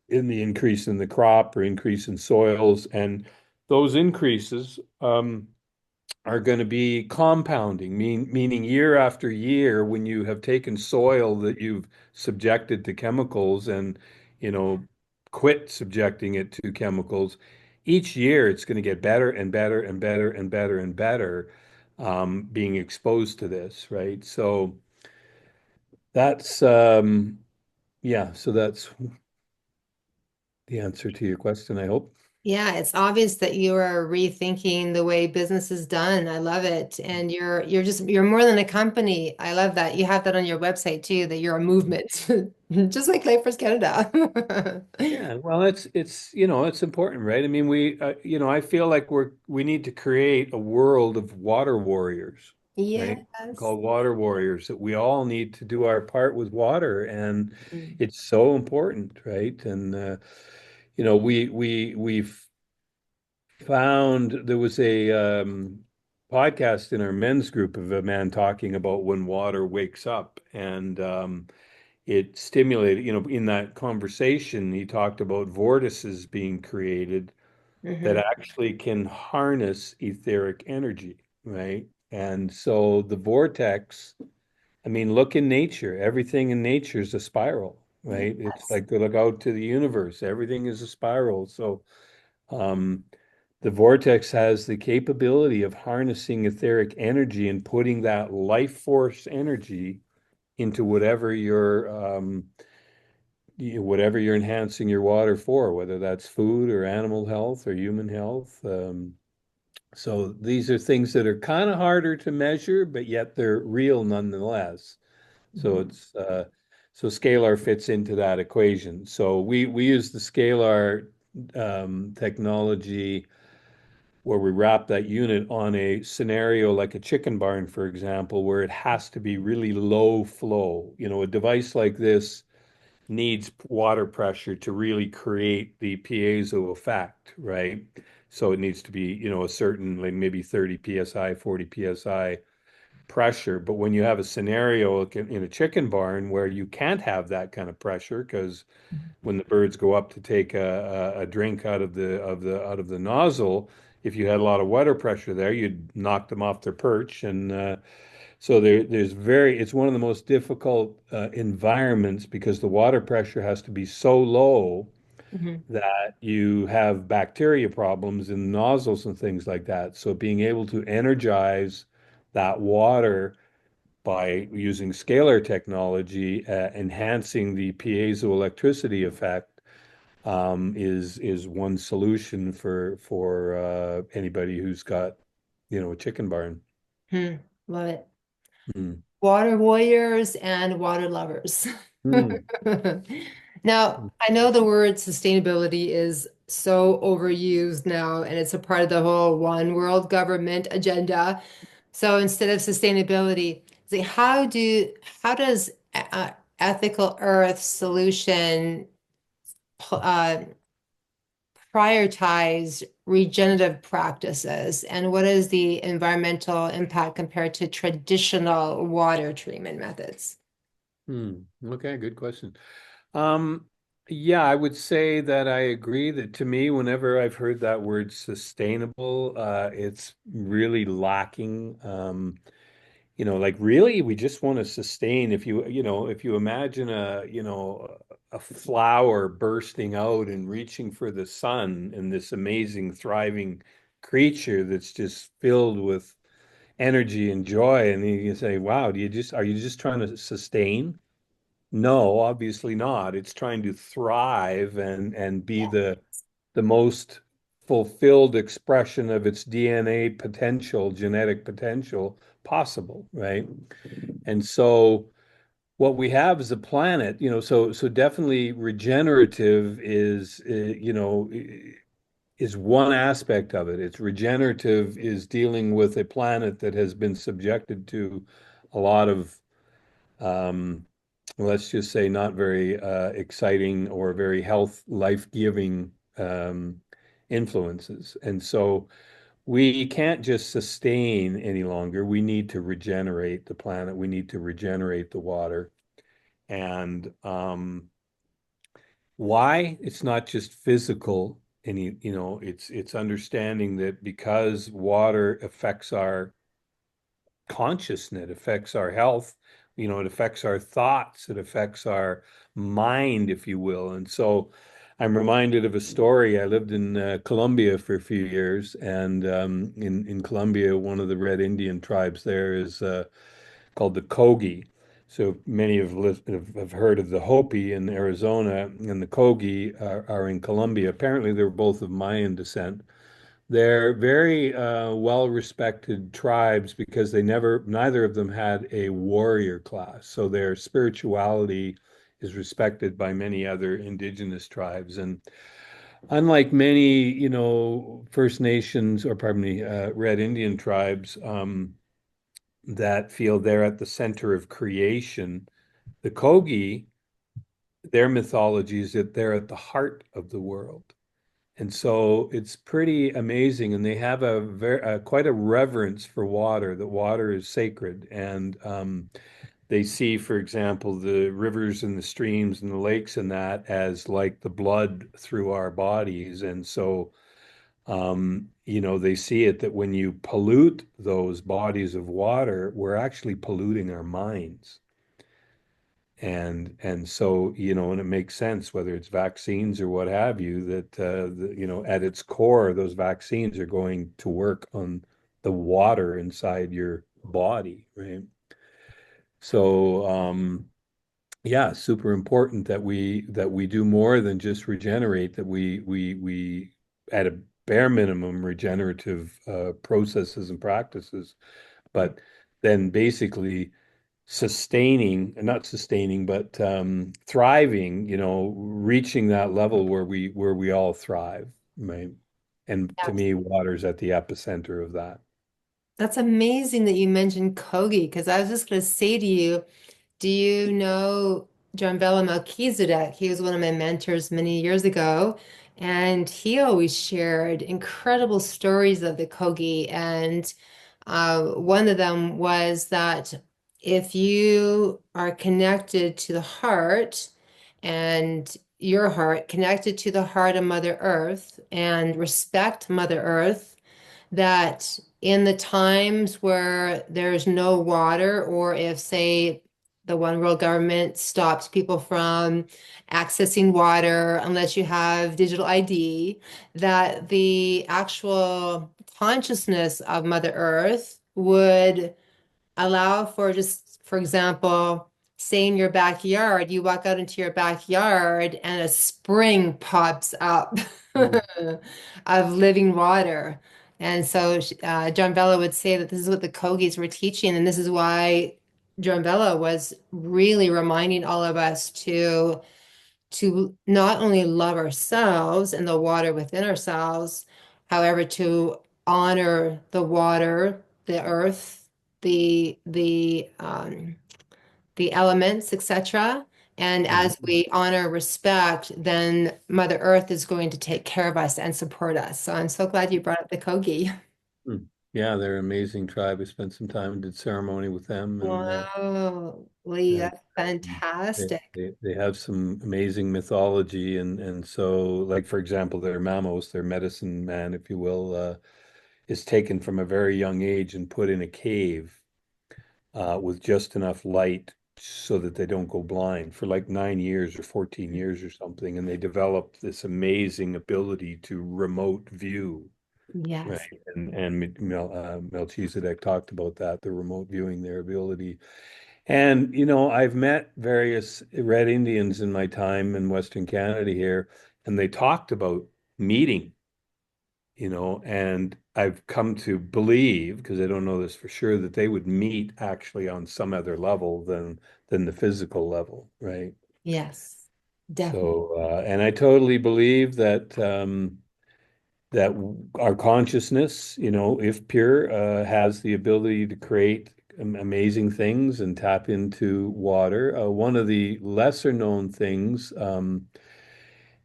in the increase in the crop or increase in soils. And those increases are going to be compounding, meaning year after year, when you have taken soil that you've subjected to chemicals and, you know, quit subjecting it to chemicals, each year it's going to get better and better and better and better and better, being exposed to this, right? So that's, yeah, so that's the answer to your question, I hope. Yeah, it's obvious that you are rethinking the way business is done. I love it. And you're more than a company. I love that. You have that on your website too, that you're a movement, just like Life First Canada. Yeah, well, it's it's important, right? I mean, I feel like we need to create a world of water warriors, right? Yes. Called water warriors, that we all need to do our part with water, and it's so important, right? And we've found there was a podcast in our men's group of a man talking about when water wakes up, and it stimulated, in that conversation, he talked about vortices being created that Hmm. actually can harness etheric energy, right? And so the vortex, I mean, look in nature, everything in nature is a spiral, right? It's Yes. like to look out to the universe, everything is a spiral. So, um, the vortex has the capability of harnessing etheric energy and putting that life force energy into whatever you're enhancing your water for, whether that's food or animal health or human health. So these are things that are kind of harder to measure, but yet they're real nonetheless. So Mhm. so scalar fits into that equation. So we use the scalar technology where we wrap that unit on a scenario like a chicken barn, for example, where it has to be really low flow. A device like this needs water pressure to really create the piezo effect, right? So it needs to be, a certain, like maybe 30 psi, 40 psi pressure. But when you have a scenario like in a chicken barn where you can't have that kind of pressure, because when the birds go up to take a drink out of the nozzle, if you had a lot of water pressure there, you'd knock them off their perch. And so it's one of the most difficult environments because the water pressure has to be so low Mhm. that you have bacteria problems in nozzles and things like that. So being able to energize that water by using scalar technology, enhancing the piezoelectricity effect, is one solution for anybody who's got, a chicken barn. Hmm. Love it. Mm. Water warriors and water lovers. Mm. Now, I know the word sustainability is so overused now, and it's a part of the whole one world government agenda. So instead of sustainability, see, how does ethical Earth solution uh, prioritize regenerative practices, and what is the environmental impact compared to traditional water treatment methods? Okay, good question. Um, yeah, I would say that I agree that, to me, whenever I've heard that word sustainable, it's really lacking. Like, really, we just want to sustain. If you imagine a flower bursting out and reaching for the sun, and this amazing thriving creature that's just filled with energy and joy, and you say, wow, are you just trying to sustain? No, obviously not. It's trying to thrive and be the most fulfilled expression of its DNA potential, genetic potential possible, right? And so what we have is a planet, so definitely regenerative is, is one aspect of it. It's regenerative is dealing with a planet that has been subjected to a lot of, um, let's just say, not very exciting or very life-giving influences. And so we can't just sustain any longer. We need to regenerate the planet. We need to regenerate the water. And why? It's not just physical. Any, it's understanding that because water affects our consciousness, it affects our health, it affects our thoughts, it affects our mind, if you will. And so I'm reminded of a story. I lived in Colombia for a few years, and in Colombia, one of the Red Indian tribes there is called the Kogi. So many have heard of the Hopi in Arizona, and the Kogi are in Colombia. Apparently, they're both of Mayan descent. They're very well-respected tribes because neither of them had a warrior class. So their spirituality is respected by many other indigenous tribes. And unlike many, First Nations, or pardon me, Red Indian tribes, that feel they're at the center of creation, the Kogi, their mythology is that they're at the heart of the world. And so it's pretty amazing, and they have quite a reverence for water. That water is sacred, and they see, for example, the rivers and the streams and the lakes and that as like the blood through our bodies. And so, they see it that when you pollute those bodies of water, we're actually polluting our minds. And so, and it makes sense whether it's vaccines or what have you, that at its core, those vaccines are going to work on the water inside your body, right? So, yeah, super important that we do more than just regenerate, that we at a bare minimum regenerative processes and practices, but then basically not sustaining, but thriving, reaching that level where we all thrive, right? And to me, water's at the epicenter of that. That's amazing that you mentioned Kogi, because I was just going to say to you, do you know John Bella Melchizedek? He was one of my mentors many years ago, and he always shared incredible stories of the Kogi. And one of them was that if you are connected to the heart and your heart connected to the heart of Mother Earth and respect Mother Earth, that in the times where there's no water, or if, say, the one world government stops people from accessing water unless you have digital ID, that the actual consciousness of Mother Earth would allow for, just for example, say in your backyard, you walk out into your backyard and a spring pops up Mm. of living water. And so John Vella would say that this is what the Kogis were teaching, and this is why John Vella was really reminding all of us to not only love ourselves and the water within ourselves, however, to honor the water, the earth, the elements, etc. And as Mhm. we honor, respect, then Mother Earth is going to take care of us and support us. So I'm so glad you brought up the Kogi. Mm. Yeah, they're an amazing tribe. I spent some time and did ceremony with them, and Wow, Lee, and that's they, fantastic. they have some amazing mythology, and so, like, for example, their Mamos, their medicine man, if you will, is taken from a very young age and put in a cave with just enough light so that they don't go blind for like 9 years or 14 years or something. And they develop this amazing ability to remote view, right? Yes. And Melchizedek talked about that, the remote viewing, their ability. And, I've met various Red Indians in my time in Western Canada here, and they talked about meeting, and I've come to believe, because I don't know this for sure, that they would meet actually on some other level than the physical level, right? Yes, definitely. So, and I totally believe that that our consciousness, if pure, has the ability to create amazing things and tap into water. One of the lesser known things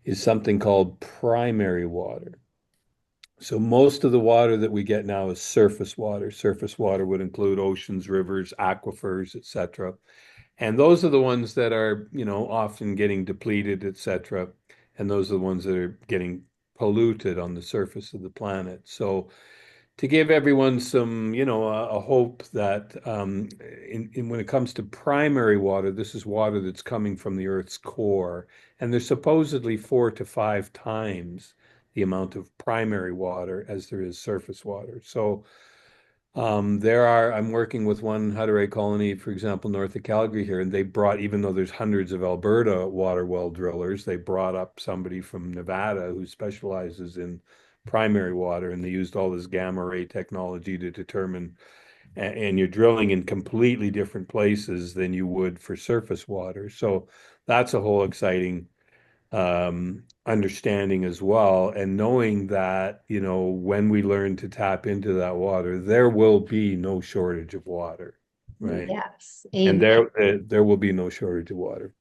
is something called primary water. So most of the water that we get now is surface water. Surface water would include oceans, rivers, aquifers, etc. And those are the ones that are, often getting depleted, etc. And those are the ones that are getting polluted on the surface of the planet. So to give everyone some, a hope that when it comes to primary water, this is water that's coming from the Earth's core, and there's supposedly 4 to 5 times the amount of primary water as there is surface water. So I'm working with one Hutterite colony, for example, north of Calgary here, and they brought, even though there's hundreds of Alberta water well drillers, they brought up somebody from Nevada who specializes in primary water, and they used all this gamma ray technology to determine, and you're drilling in completely different places than you would for surface water. So that's a whole exciting understanding as well, and knowing that, when we learn to tap into that water, there will be no shortage of water, right? Yes. And Amen. there will be no shortage of water.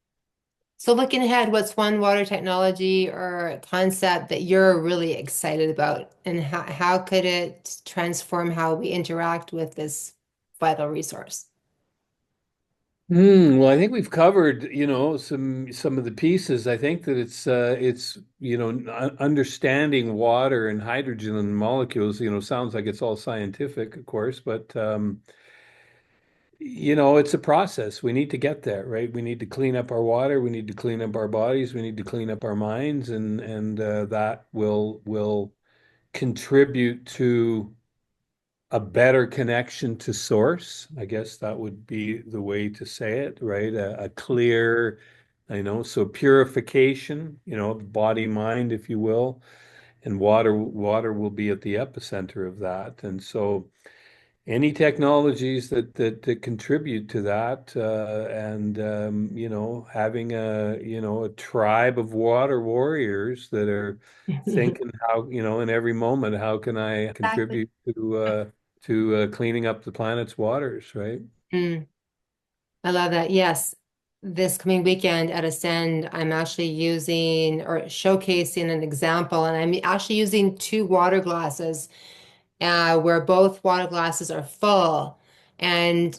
So looking ahead, what's one water technology or concept that you're really excited about, and how could it transform how we interact with this vital resource? Well, I think we've covered, some of the pieces. I think that it's understanding water and hydrogen and molecules, sounds like it's all scientific, of course, but it's a process. We need to get there, right? We need to clean up our water. We need to clean up our bodies. We need to clean up our minds, and that will contribute to a better connection to source. I guess that would be the way to say it, right? A clear, so purification, body, mind, if you will, and water will be at the epicenter of that. And so any technologies that contribute to that, and having a tribe of water warriors that are thinking how, in every moment, how can I Exactly. contribute to cleaning up the planet's waters, right? Mm, I love that. Yes. This coming weekend at Ascend, I'm actually using or showcasing an example, and I'm actually using two water glasses where both water glasses are full. And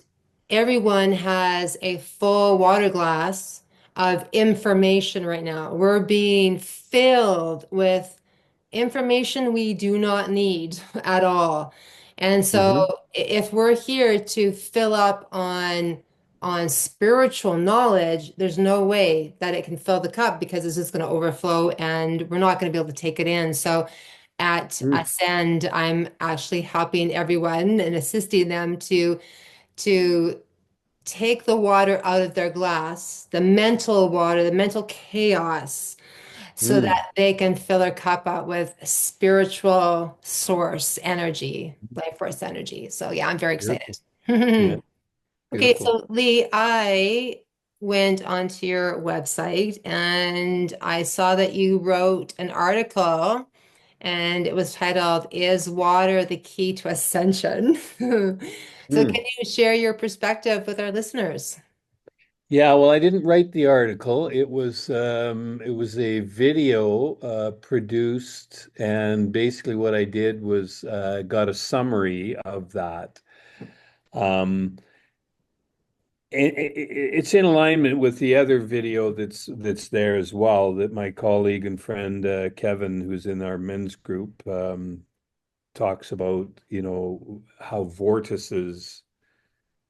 everyone has a full water glass of information right now. We're being filled with information we do not need at all. And so Hmm. if we're here to fill up on spiritual knowledge, there's no way that it can fill the cup because it's just going to overflow and we're not going to be able to take it in. So at Ascend, I'm actually helping everyone and assisting them to take the water out of their glass, the mental water, the mental chaos, so Mm. that they can fill their cup up with spiritual source energy, life force energy. So yeah, I'm very excited. Beautiful. Yeah, Okay, beautiful. so Lee, I went onto your website and I saw that you wrote an article and it was titled, Is Water the Key to Ascension? So Mm. can you share your perspective with our listeners? Yeah, well, I didn't write the article. It was a video produced, and basically what I did was got a summary of that. Um, it's in alignment with the other video that's there as well, that my colleague and friend Kevin, who's in our men's group, talks about, how vortices,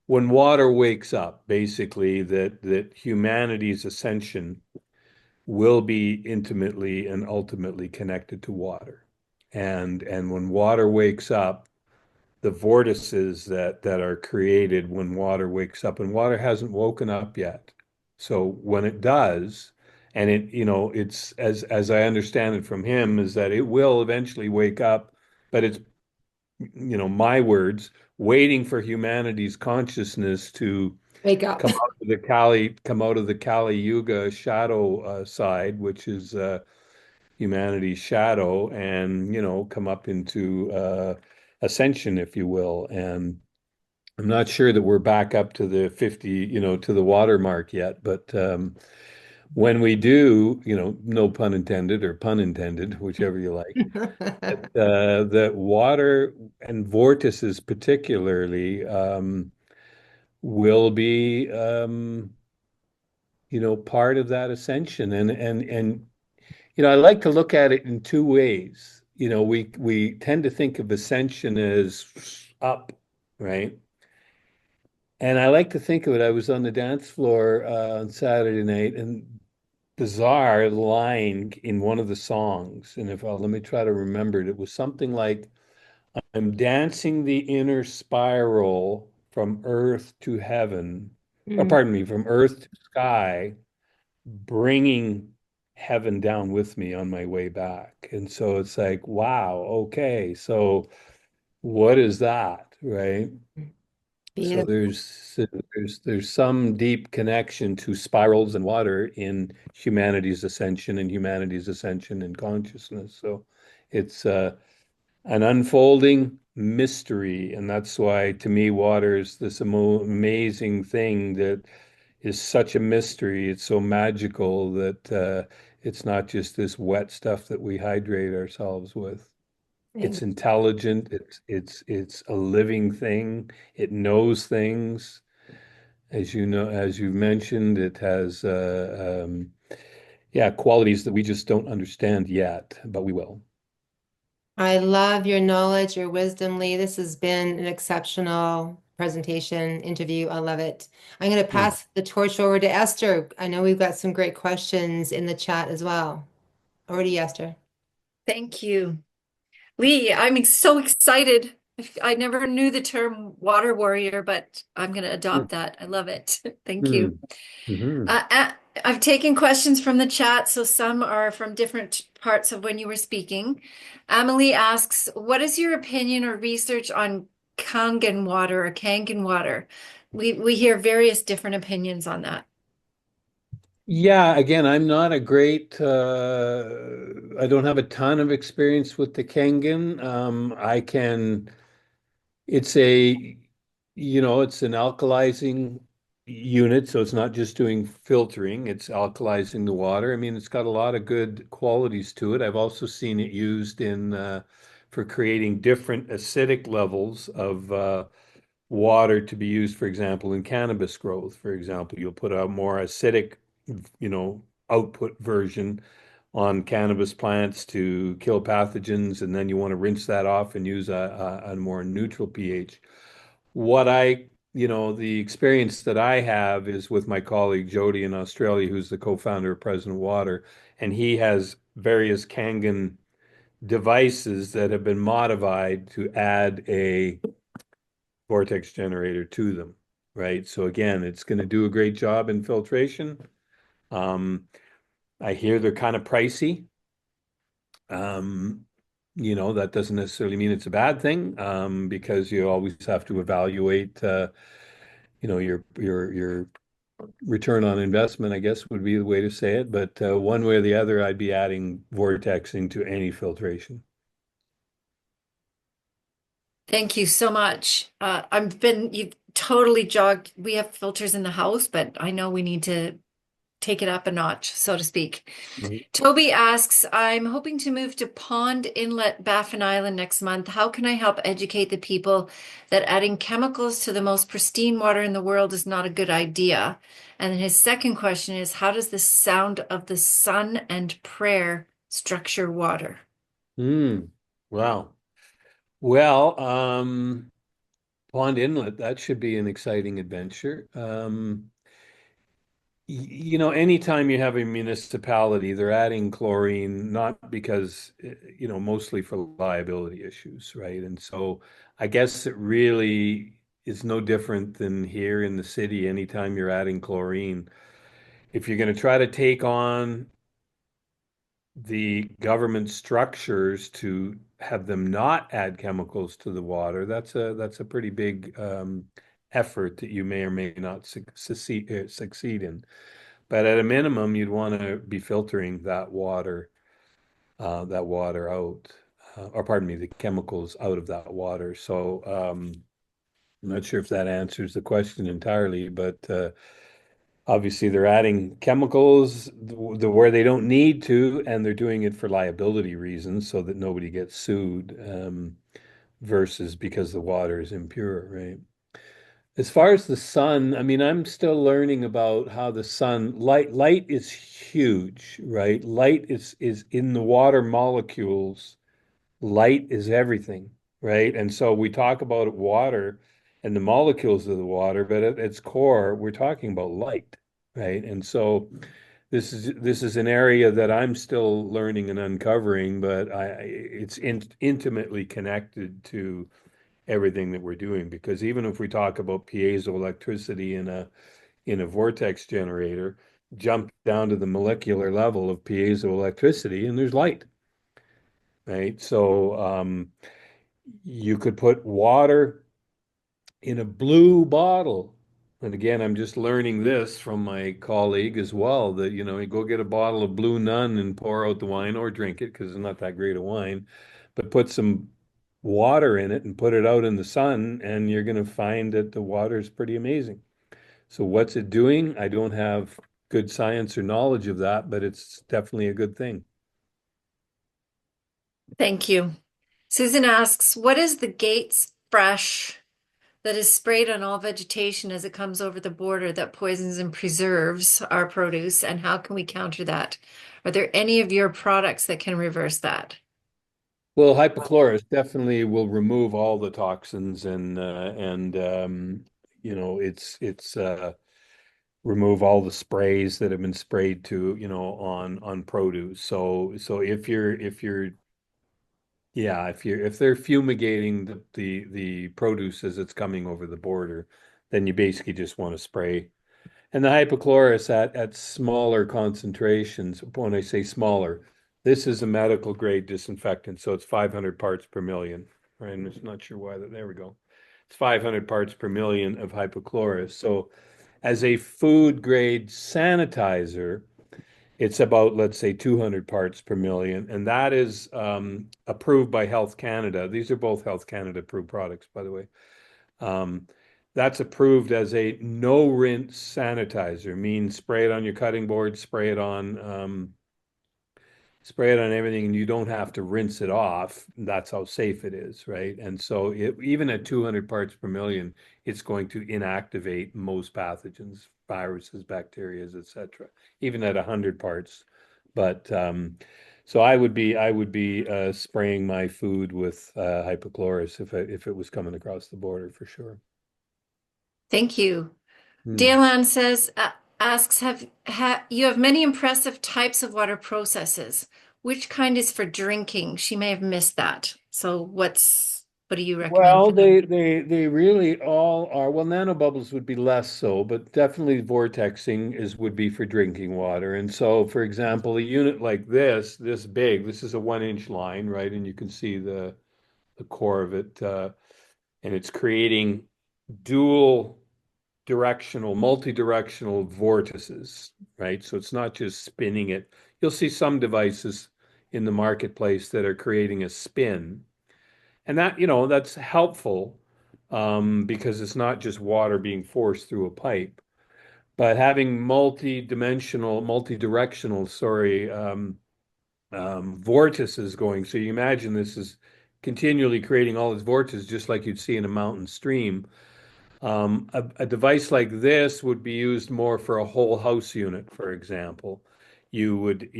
when water wakes up, basically that humanity's ascension will be intimately and ultimately connected to water. And when water wakes up, the vortices that are created when water wakes up, and water hasn't woken up yet. So when it does, and it's, as I understand it from him, is that it will eventually wake up, but it's, my words, waiting for humanity's consciousness to Wake up. come out of the Kali Yuga shadow side, which is humanity's shadow and, come up into ascension, if you will. And I'm not sure that we're back up to the 50, to the watermark yet, but when we do, no pun intended or pun intended, whichever you like, that water and vortices particularly will be, part of that ascension. And I like to look at it in two ways. We tend to think of ascension as up, right? And I like to think of it. I was on the dance floor on Saturday night, and bizarre line in one of the songs, and if let me try to remember it, it was something like, "I'm dancing the inner spiral from earth to heaven, or Mm. pardon me, from earth to sky, bringing heaven down with me on my way back." And so it's like, wow, okay, so what is that, right? So Beautiful. there's some deep connection to spirals and water in humanity's ascension in consciousness. So it's an unfolding mystery, and that's why to me water is this amazing thing that is such a mystery. It's so magical that it's not just this wet stuff that we hydrate ourselves with. It's intelligent. It's a living thing. It knows things. As you know, as you've mentioned, it has yeah, qualities that we just don't understand yet, but we will. I love your knowledge, your wisdom, Lee. This has been an exceptional presentation, interview. I love it. I'm going to Hmm. pass the torch over to Esther. I know we've got some great questions in the chat as well. Over to you, Esther. Thank you. Lee, I'm so excited. I never knew the term water warrior, but I'm going to Hmm. adopt that. I love it. Thank Hmm. you. Hmm. I've taken questions from the chat, so some are from different parts of when you were speaking. Emily asks, what is your opinion or research on Kangen water or Kangen water? We hear various different opinions on that. Yeah, again, I'm not a great, I don't have a ton of experience with the Kangen. It's it's an alkalizing unit, so it's not just doing filtering, it's alkalizing the water. I mean, it's got a lot of good qualities to it. I've also seen it used in for creating different acidic levels of water to be used, for example, in cannabis growth. For example, you'll put a more acidic, output version on cannabis plants to kill pathogens, and then you want to rinse that off and use a more neutral pH. What the experience that I have is with my colleague Jody in Australia, who's the co-founder of President Water, and he has various Kangen devices that have been modified to add a vortex generator to them, right? So again, it's going to do a great job in filtration. Um, I hear they're kind of pricey. Um, that doesn't necessarily mean it's a bad thing, because you always have to evaluate, your return on investment, I guess would be the way to say it. But one way or the other, I'd be adding vortexing to any filtration. Thank you so much. You've totally jogged. We have filters in the house, but I know we need to take it up a notch, so to speak. Mhm. Toby asks, I'm hoping to move to Pond Inlet, Baffin Island next month. How can I help educate the people that adding chemicals to the most pristine water in the world is not a good idea? And then his second question is, how does the sound of the sun and prayer structure water? Wow. Well, Pond Inlet, that should be an exciting adventure. Anytime you have a municipality, they're adding chlorine, not because, mostly for liability issues, right? And so I guess it really is no different than here in the city. Anytime you're adding chlorine, if you're going to try to take on the government structures to have them not add chemicals to the water, that's a pretty big effort that you may or may not succeed in. But at a minimum, you'd want to be filtering that water. that water out, or pardon me, the chemicals out of that water. So I'm not sure if that answers the question entirely, but obviously they're adding chemicals where they don't need to, and they're doing it for liability reasons so that nobody gets sued, versus because the water is impure, right? As far as the sun, I mean, I'm still learning about how the sun light is huge, right? Light is in the water molecules. Light is everything, right? And so we talk about water and the molecules of the water, but at its core, we're talking about light, right? And so this is an area that I'm still learning and uncovering, but it's intimately connected to everything that we're doing, because even if we talk about piezoelectricity in a vortex generator, jump down to the molecular level of piezoelectricity and there's light, right? So you could put water in a blue bottle. And again, I'm just learning this from my colleague as well, that, you go get a bottle of Blue Nun and pour out the wine, or drink it because it's not that great a wine, but put some water in it and put it out in the sun, and you're going to find that the water is pretty amazing. So what's it doing? I don't have good science or knowledge of that, but it's definitely a good thing. Thank you. Susan asks, what is the Gates Fresh that is sprayed on all vegetation as it comes over the border that poisons and preserves our produce, and how can we counter that? Are there any of your products that can reverse that? Well, hypochlorous definitely will remove all the toxins, and it's remove all the sprays that have been sprayed to, on produce. So if you're yeah, if they're fumigating the produce as it's coming over the border, then you basically just want to spray. And the hypochlorous at smaller concentrations, when I say smaller, this is a medical grade disinfectant, so it's 500 parts per million. Right? I'm just not sure why there we go. It's 500 parts per million of hypochlorous. So as a food grade sanitizer, it's about, let's say, 200 parts per million, and that is approved by Health Canada. These are both Health Canada approved products, by the way. Um, that's approved as a no rinse sanitizer, means spray it on your cutting board, spray it on everything, and you don't have to rinse it off. That's how safe it is, right? And so even at 200 parts per million, it's going to inactivate most pathogens, viruses, bacteria, etc., even at 100 parts. But so I would be spraying my food with hypochlorous if it was coming across the border for sure. Thank you. Hmm. Daylan says, asks, you have many impressive types of water processes. Which kind is for drinking? She may have missed that. So what do you recommend Well, for them? they really all are. Well, nanobubbles would be less so, but definitely vortexing would be for drinking water. And so, for example, a unit like this big, this is a 1 inch line, right? And you can see the core of it, and it's creating dual directional, multi-directional vortices, right? So it's not just spinning it. You'll see some devices in the marketplace that are creating a spin. And that's helpful, because it's not just water being forced through a pipe, but having multi-directional, sorry, vortices going. So you imagine this is continually creating all these vortices, just like you'd see in a mountain stream. A device like this would be used more for a whole house unit, for example. You would,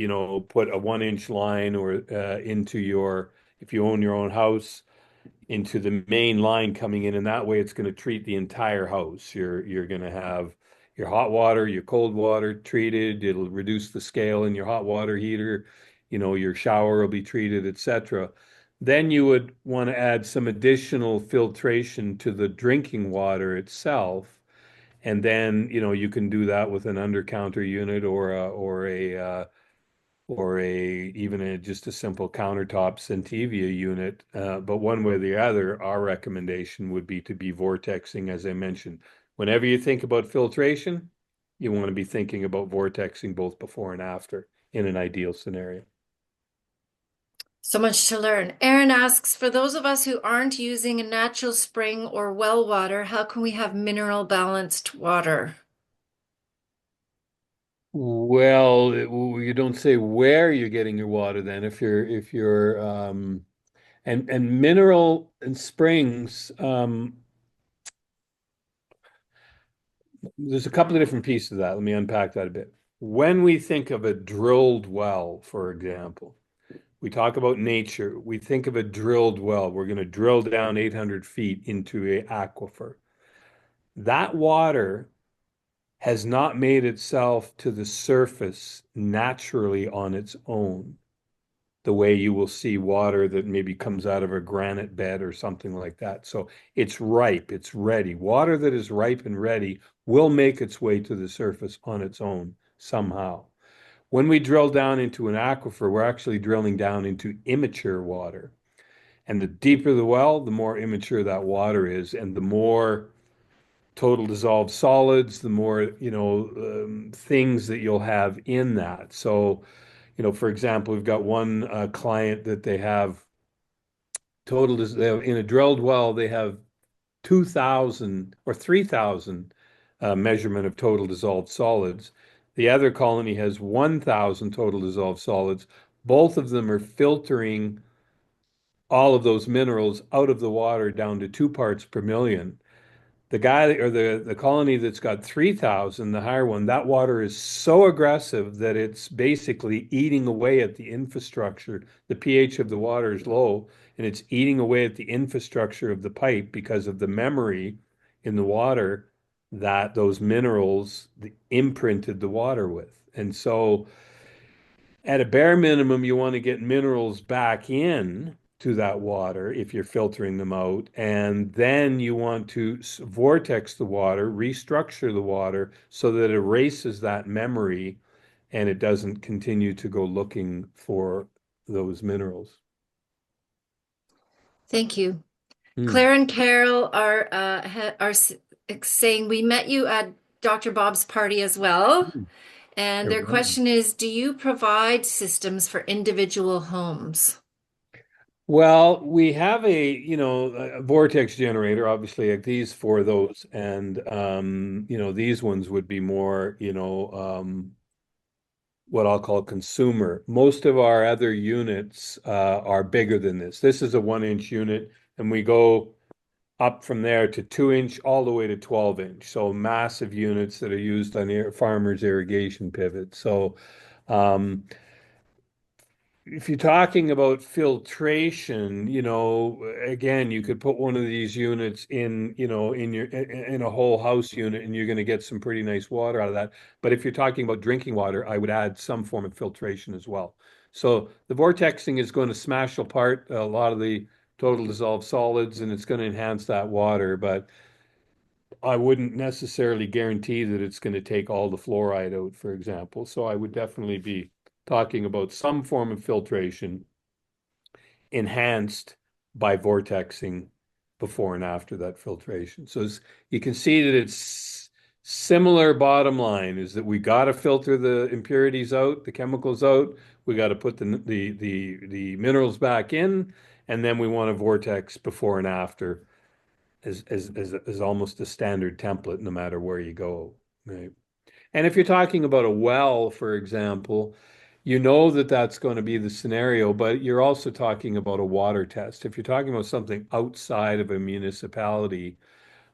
put a 1 inch line or if you own your own house, into the main line coming in, and that way it's going to treat the entire house. You're going to have your hot water, your cold water treated. It'll reduce the scale in your hot water heater. Your shower will be treated, etc. Then you would want to add some additional filtration to the drinking water itself. And then, you can do that with an under-counter unit just a simple countertop Centivia unit. But one way or the other, our recommendation would be to be vortexing, as I mentioned. Whenever you think about filtration, you want to be thinking about vortexing both before and after in an ideal scenario. So much to learn. Aaron asks, for those of us who aren't using a natural spring or well water, how can we have mineral balanced water? Well, you don't say where you're getting your water then. If you're and mineral and springs, there's a couple of different pieces of that. Let me unpack that a bit. When we think of a drilled well, for example, we talk about nature. We think of a drilled well. We're going to drill down 800 feet into a aquifer. That water has not made itself to the surface naturally on its own, the way you will see water that maybe comes out of a granite bed or something like that. So it's ripe, it's ready. Water that is ripe and ready will make its way to the surface on its own somehow. When we drill down into an aquifer, we're actually drilling down into immature water. And the deeper the well, the more immature that water is, and the more total dissolved solids, the more, things that you'll have in that. So, for example, we've got one client that they have in a drilled well, they have 2,000 or 3,000 measurement of total dissolved solids. The other colony has 1,000 total dissolved solids. Both of them are filtering all of those minerals out of the water down to 2 parts per million. The guy or the colony that's got 3,000, the higher one, that water is so aggressive that it's basically eating away at the infrastructure. The pH of the water is low, and it's eating away at the infrastructure of the pipe because of the memory in the water that those minerals imprinted the water with. And so at a bare minimum, you want to get minerals back in to that water if you're filtering them out. And then you want to vortex the water, restructure the water so that it erases that memory and it doesn't continue to go looking for those minerals. Thank you. Hmm. Claire and Carol are saying we met you at Dr. Bob's party as well. And their Everyone. question is, do you provide systems for individual homes? Well, we have a vortex generator, obviously, like these for those, and these ones would be more, what I'll call consumer. Most of our other units are bigger than this. This is a 1 inch unit, and we go up from there to 2 inch all the way to 12 inch. So massive units that are used on farmers' irrigation pivots. So um, if you're talking about filtration, again, you could put one of these units in, in a whole house unit, and you're going to get some pretty nice water out of that. But if you're talking about drinking water, I would add some form of filtration as well. So the vortexing is going to smash apart a lot of the total dissolved solids, and it's going to enhance that water. But I wouldn't necessarily guarantee that it's going to take all the fluoride out, for example. So I would definitely be talking about some form of filtration enhanced by vortexing before and after that filtration. So you can see that it's similar. Bottom line is that we got to filter the impurities out, the chemicals out. We got to put the minerals back in, and then we want a vortex before and after as almost a standard template, no matter where you go. Right. And if you're talking about a well, for example, you know that that's going to be the scenario, but you're also talking about a water test. If you're talking about something outside of a municipality,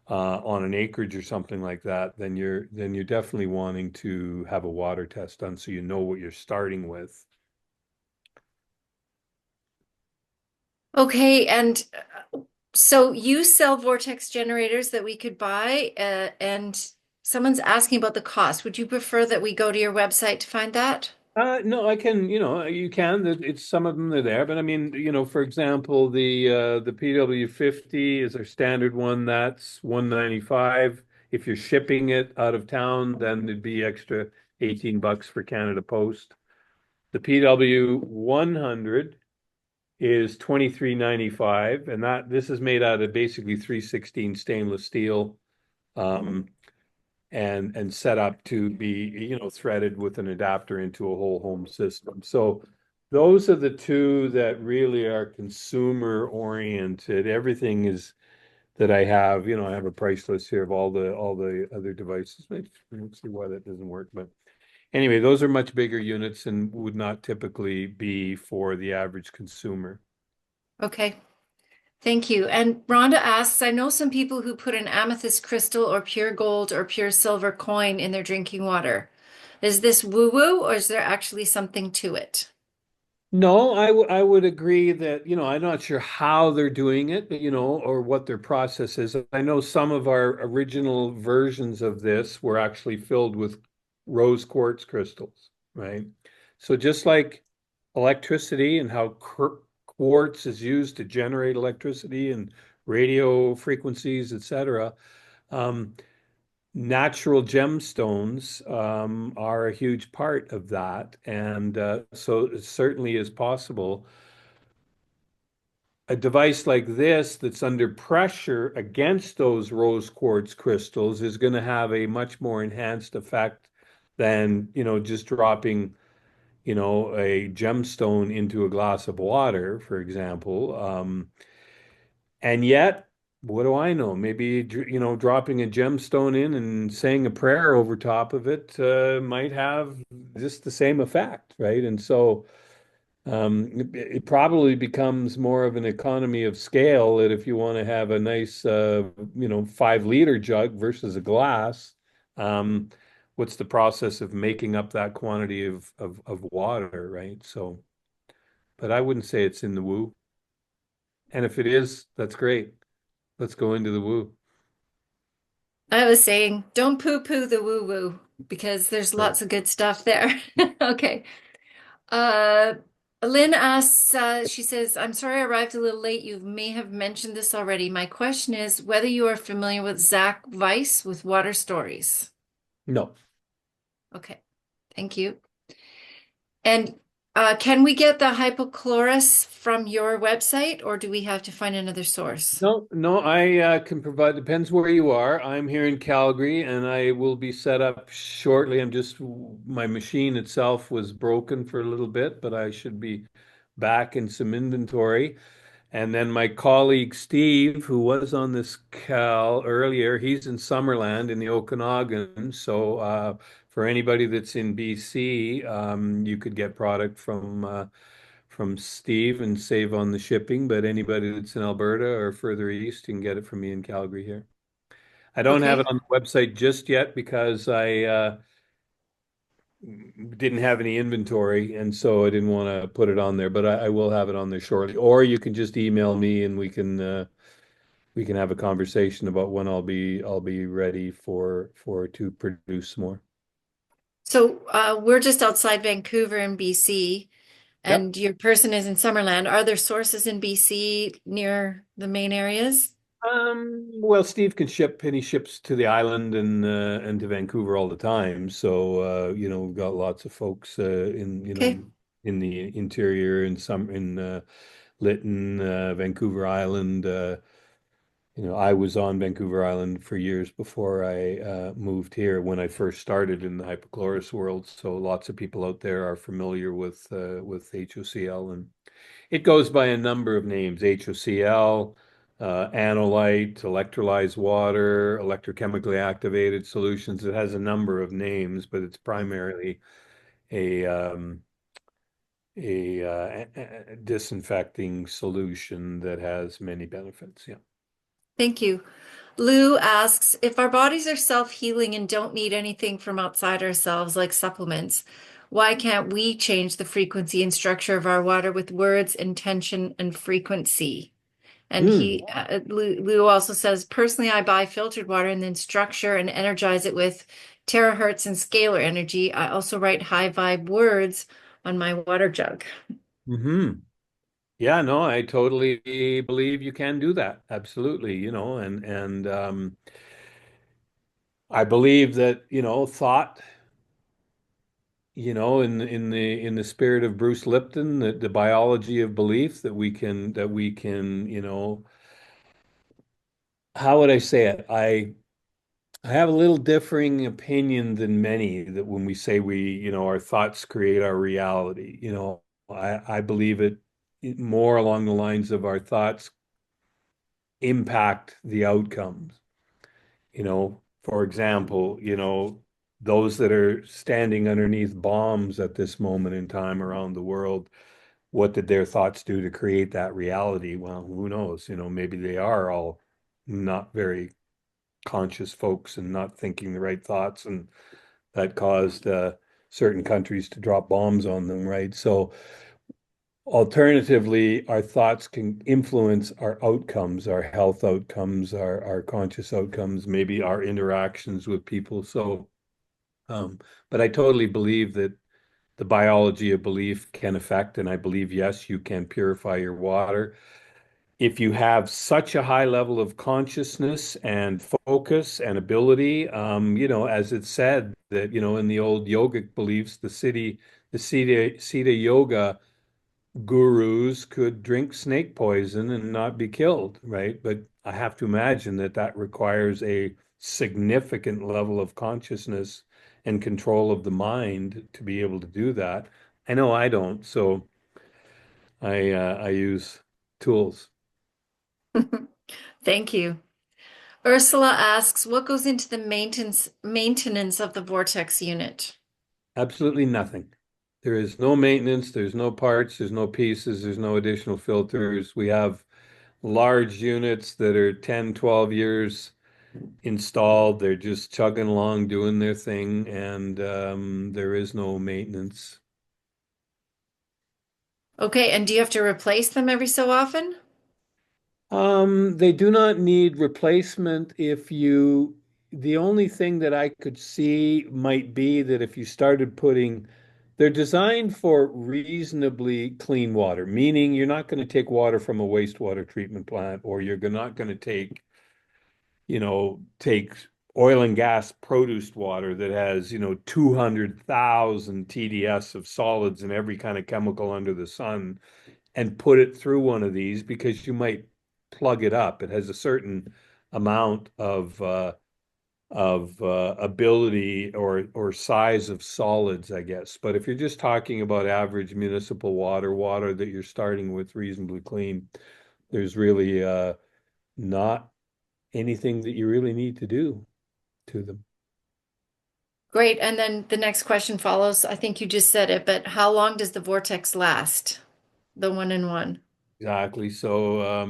on an acreage or something like that, then you're definitely wanting to have a water test done so you know what you're starting with. Okay, and so you sell vortex generators that we could buy, and someone's asking about the cost. Would you prefer that we go to your website to find that? No, I can, you can. It's some of them are there, but I mean, for example, the PW50 is our standard one. That's 195. If you're shipping it out of town, then it'd be extra $18 for Canada Post. The PW 100 is 23.95, and this is made out of basically 316 stainless steel. Um, and set up to be, threaded with an adapter into a whole home system. So those are the two that really are consumer oriented. Everything is that I have, I have a price list here of all the other devices. Let's see why that doesn't work, but anyway, those are much bigger units and would not typically be for the average consumer. Okay. Thank you. And Rhonda asks, I know some people who put an amethyst crystal or pure gold or pure silver coin in their drinking water. Is this woo-woo or is there actually something to it? No, I would agree that, I'm not sure how they're doing it, or what their process is. I know some of our original versions of this were actually filled with rose quartz crystals, right? So just like electricity and how quartz is used to generate electricity and radio frequencies, etc. Um, Natural gemstones are a huge part of that. And so it certainly is possible. A device like this that's under pressure against those rose quartz crystals is going to have a much more enhanced effect than, just dropping, a gemstone into a glass of water, for example. And yet, what do I know? Maybe, dropping a gemstone in and saying a prayer over top of it might have just the same effect, right? And so it probably becomes more of an economy of scale that if you want to have a nice, 5-liter jug versus a glass, um, what's the process of making up that quantity of water, right? So, but I wouldn't say it's in the woo. And if it is, that's great. Let's go into the woo. I was saying, don't poo-poo the woo-woo because there's Right. lots of good stuff there. Okay. Uh, Lynn asks, she says, I'm sorry I arrived a little late. You may have mentioned this already. My question is whether you are familiar with Zach Weiss with Water Stories. No, Okay, thank you. And can we get the hypochlorous from your website or do we have to find another source? no, no. I can provide. Depends where you are. I'm here in Calgary, and I will be set up shortly. My machine itself was broken for a little bit, but I should be back in some inventory. And then my colleague Steve, who was on this call earlier, he's in Summerland in the Okanagan. So for anybody that's in BC, you could get product from Steve and save on the shipping. But anybody that's in Alberta or further east, you can get it from me in Calgary here. I don't have it Okay. on the website just yet because I didn't have any inventory, and so I didn't want to put it on there. But I will have it on there shortly. Or you can just email me, and we can have a conversation about when I'll be ready for to produce more. So we're just outside Vancouver in BC, Yep. and your person is in Summerland. Are there sources in BC near the main areas? Well, Steve can ship, and he ships to the island and to Vancouver all the time. So we've got lots of folks Okay. in the interior and some in Lytton, Vancouver Island. I was on Vancouver Island for years before I moved here when I first started in the hypochlorous world. So lots of people out there are familiar with HOCL, and it goes by a number of names: HOCL, analyte, electrolyzed water, electrochemically activated solutions. It has a number of names, but it's primarily a um, a disinfecting solution that has many benefits. Yeah. Thank you. Lou asks, if our bodies are self-healing and don't need anything from outside ourselves, like supplements, why can't we change the frequency and structure of our water with words, intention, and frequency? And Mm. Lou also says, personally, I buy filtered water and then structure and energize it with terahertz and scalar energy. I also write high vibe words on my water jug. Hmm. Yeah, no, I totally believe you can do that. Absolutely, and I believe that, thought, in the spirit of Bruce Lipton, the biology of belief that we can, how would I say it? I have a little differing opinion than many that when we say our thoughts create our reality. I believe it more along the lines of our thoughts impact the outcomes. For example, those that are standing underneath bombs at this moment in time around the world, what did their thoughts do to create that reality? Well, who knows? Maybe they are all not very conscious folks and not thinking the right thoughts, and that caused certain countries to drop bombs on them, right? So alternatively, our thoughts can influence our outcomes, our health outcomes, our conscious outcomes, maybe our interactions with people. So, but I totally believe that the biology of belief can affect, and I believe, yes, you can purify your water. If you have such a high level of consciousness and focus and ability, as it's said that, in the old yogic beliefs, the Siddha yoga gurus could drink snake poison and not be killed, right? But I have to imagine that that requires a significant level of consciousness and control of the mind to be able to do that. I know I don't, so I use tools. Thank you. Ursula asks, what goes into the maintenance of the Vortex unit? Absolutely nothing. There is no maintenance, there's no parts, there's no pieces, there's no additional filters. We have large units that are 10, 12 years installed. They're just chugging along, doing their thing, and there is no maintenance. Okay, and do you have to replace them every so often? They do not need replacement the only thing that I could see might be that if you started they're designed for reasonably clean water, meaning you're not going to take water from a wastewater treatment plant, or you're not going to take oil and gas produced water that has, 200,000 TDS of solids and every kind of chemical under the sun and put it through one of these, because you might plug it up. It has a certain amount of ability or size of solids, I guess. But if you're just talking about average municipal water that you're starting with reasonably clean, there's really not anything that you really need to do to them. Great. And then the next question follows. I think you just said it, but how long does the Vortex last? The one in one. Exactly. So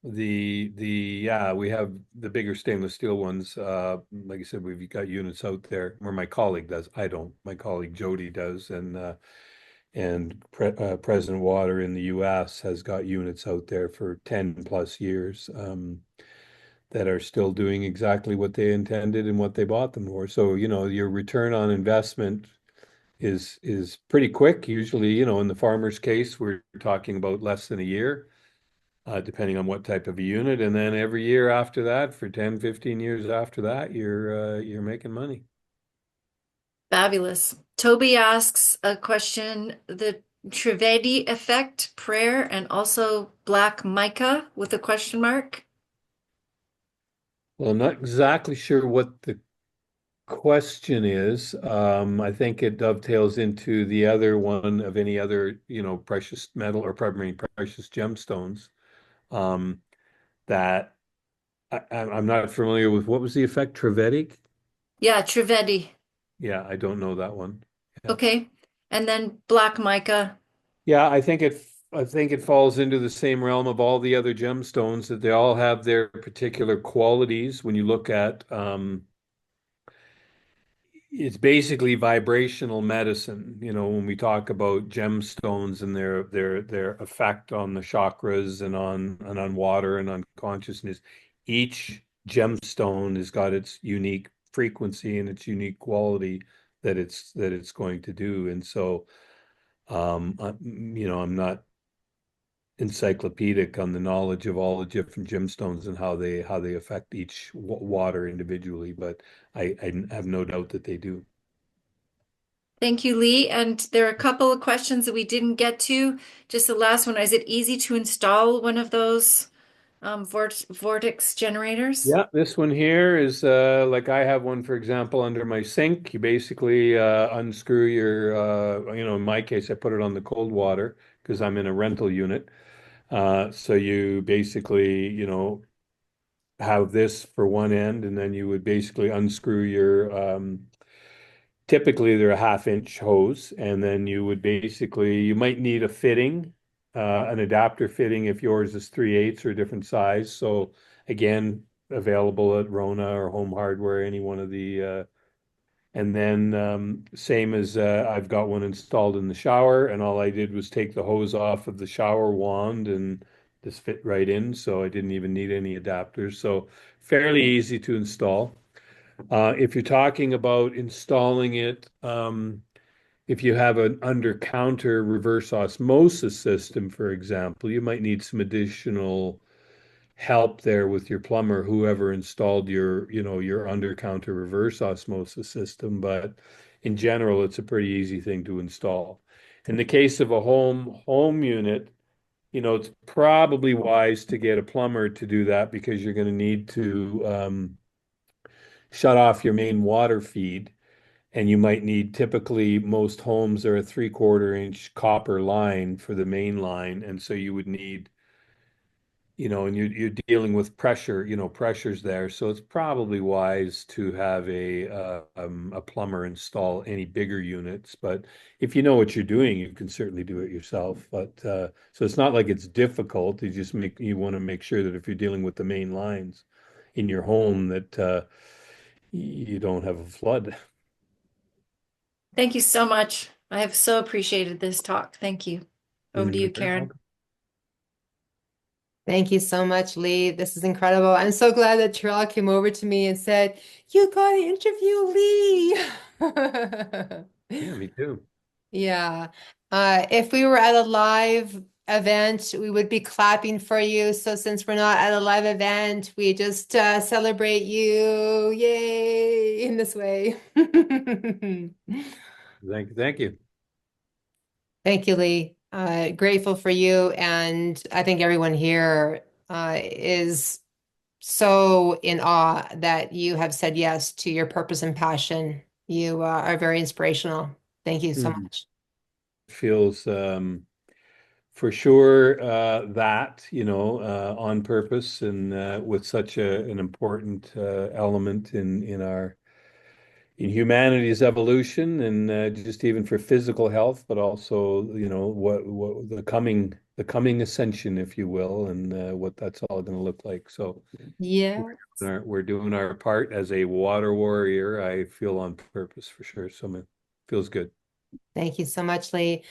yeah, we have the bigger stainless steel ones. Like I said, we've got units out there, or my colleague does. I don't. My colleague Jody does, and President Water in the US has got units out there for 10 plus years, that are still doing exactly what they intended and what they bought them for. So, your return on investment is pretty quick. Usually, in the farmer's case, we're talking about less than a year, depending on what type of a unit. And then every year after that, for 10, 15 years after that, you're making money. Fabulous. Toby asks a question, the Trivedi effect, prayer, and also black mica with a question mark. Well, I'm not exactly sure what the question is. I think it dovetails into the other one of any other, precious metal or primary precious gemstones. Um, that I'm not familiar with. What was the effect? Trivedic? Yeah, Trivedi. Yeah, I don't know that one. Yeah. Okay. And then black mica. Yeah, I think it falls into the same realm of all the other gemstones, that they all have their particular qualities. When you look at it's basically vibrational medicine. When we talk about gemstones and their effect on the chakras and on water and on consciousness, each gemstone has got its unique frequency and its unique quality that it's going to do. And so, I'm not encyclopedic on the knowledge of all the different gemstones and how they affect each water individually, but I have no doubt that they do. Thank you, Lee. And there are a couple of questions that we didn't get to. Just the last one, is it easy to install one of those Vortex generators? Yeah, this one here is like I have one, for example, under my sink. You basically unscrew your, in my case, I put it on the cold water because I'm in a rental unit. So you basically, have this for one end, and then you would basically unscrew your, typically they're a half-inch hose, and then you would basically, you might need a fitting, an adapter fitting if yours is 3/8 or a different size. So again, available at Rona or Home Hardware, any one of the, and then same as I've got one installed in the shower, and all I did was take the hose off of the shower wand and this fit right in, so I didn't even need any adapters. So fairly easy to install. If you're talking about installing it, if you have an under-counter reverse osmosis system, for example, you might need some additional help there with your plumber, whoever installed your under-counter reverse osmosis system. But in general, it's a pretty easy thing to install. In the case of a home unit, it's probably wise to get a plumber to do that because you're going to need to shut off your main water feed. And you might need, typically, most homes are a 3/4 inch copper line for the main line. And so you would need, and you're dealing with pressure, pressures there. So it's probably wise to have a plumber install any bigger units. But if you know what you're doing, you can certainly do it yourself. But so it's not like it's difficult. You want to make sure that if you're dealing with the main lines in your home, that you don't have a flood. Thank you so much. I have so appreciated this talk. Thank you. Over to You're you, very Karen. welcome. Thank you so much, Lee. This is incredible. I'm so glad that Terrell came over to me and said, "You got to interview Lee." Yeah, me too. Yeah. If we were at a live event, we would be clapping for you. So since we're not at a live event, we just celebrate you. Yay, in this way. Thank you. Thank you, Lee. Grateful for you. And I think everyone here is so in awe that you have said yes to your purpose and passion. You are very inspirational. Thank you so Mhm. much. Feels for sure that, on purpose and with such an important element in humanity's evolution and just even for physical health, but also, what the coming ascension, if you will, and what that's all going to look like. So Yeah. we're doing our part as a water warrior. I feel on purpose for sure. So it feels good. Thank you so much, Lee.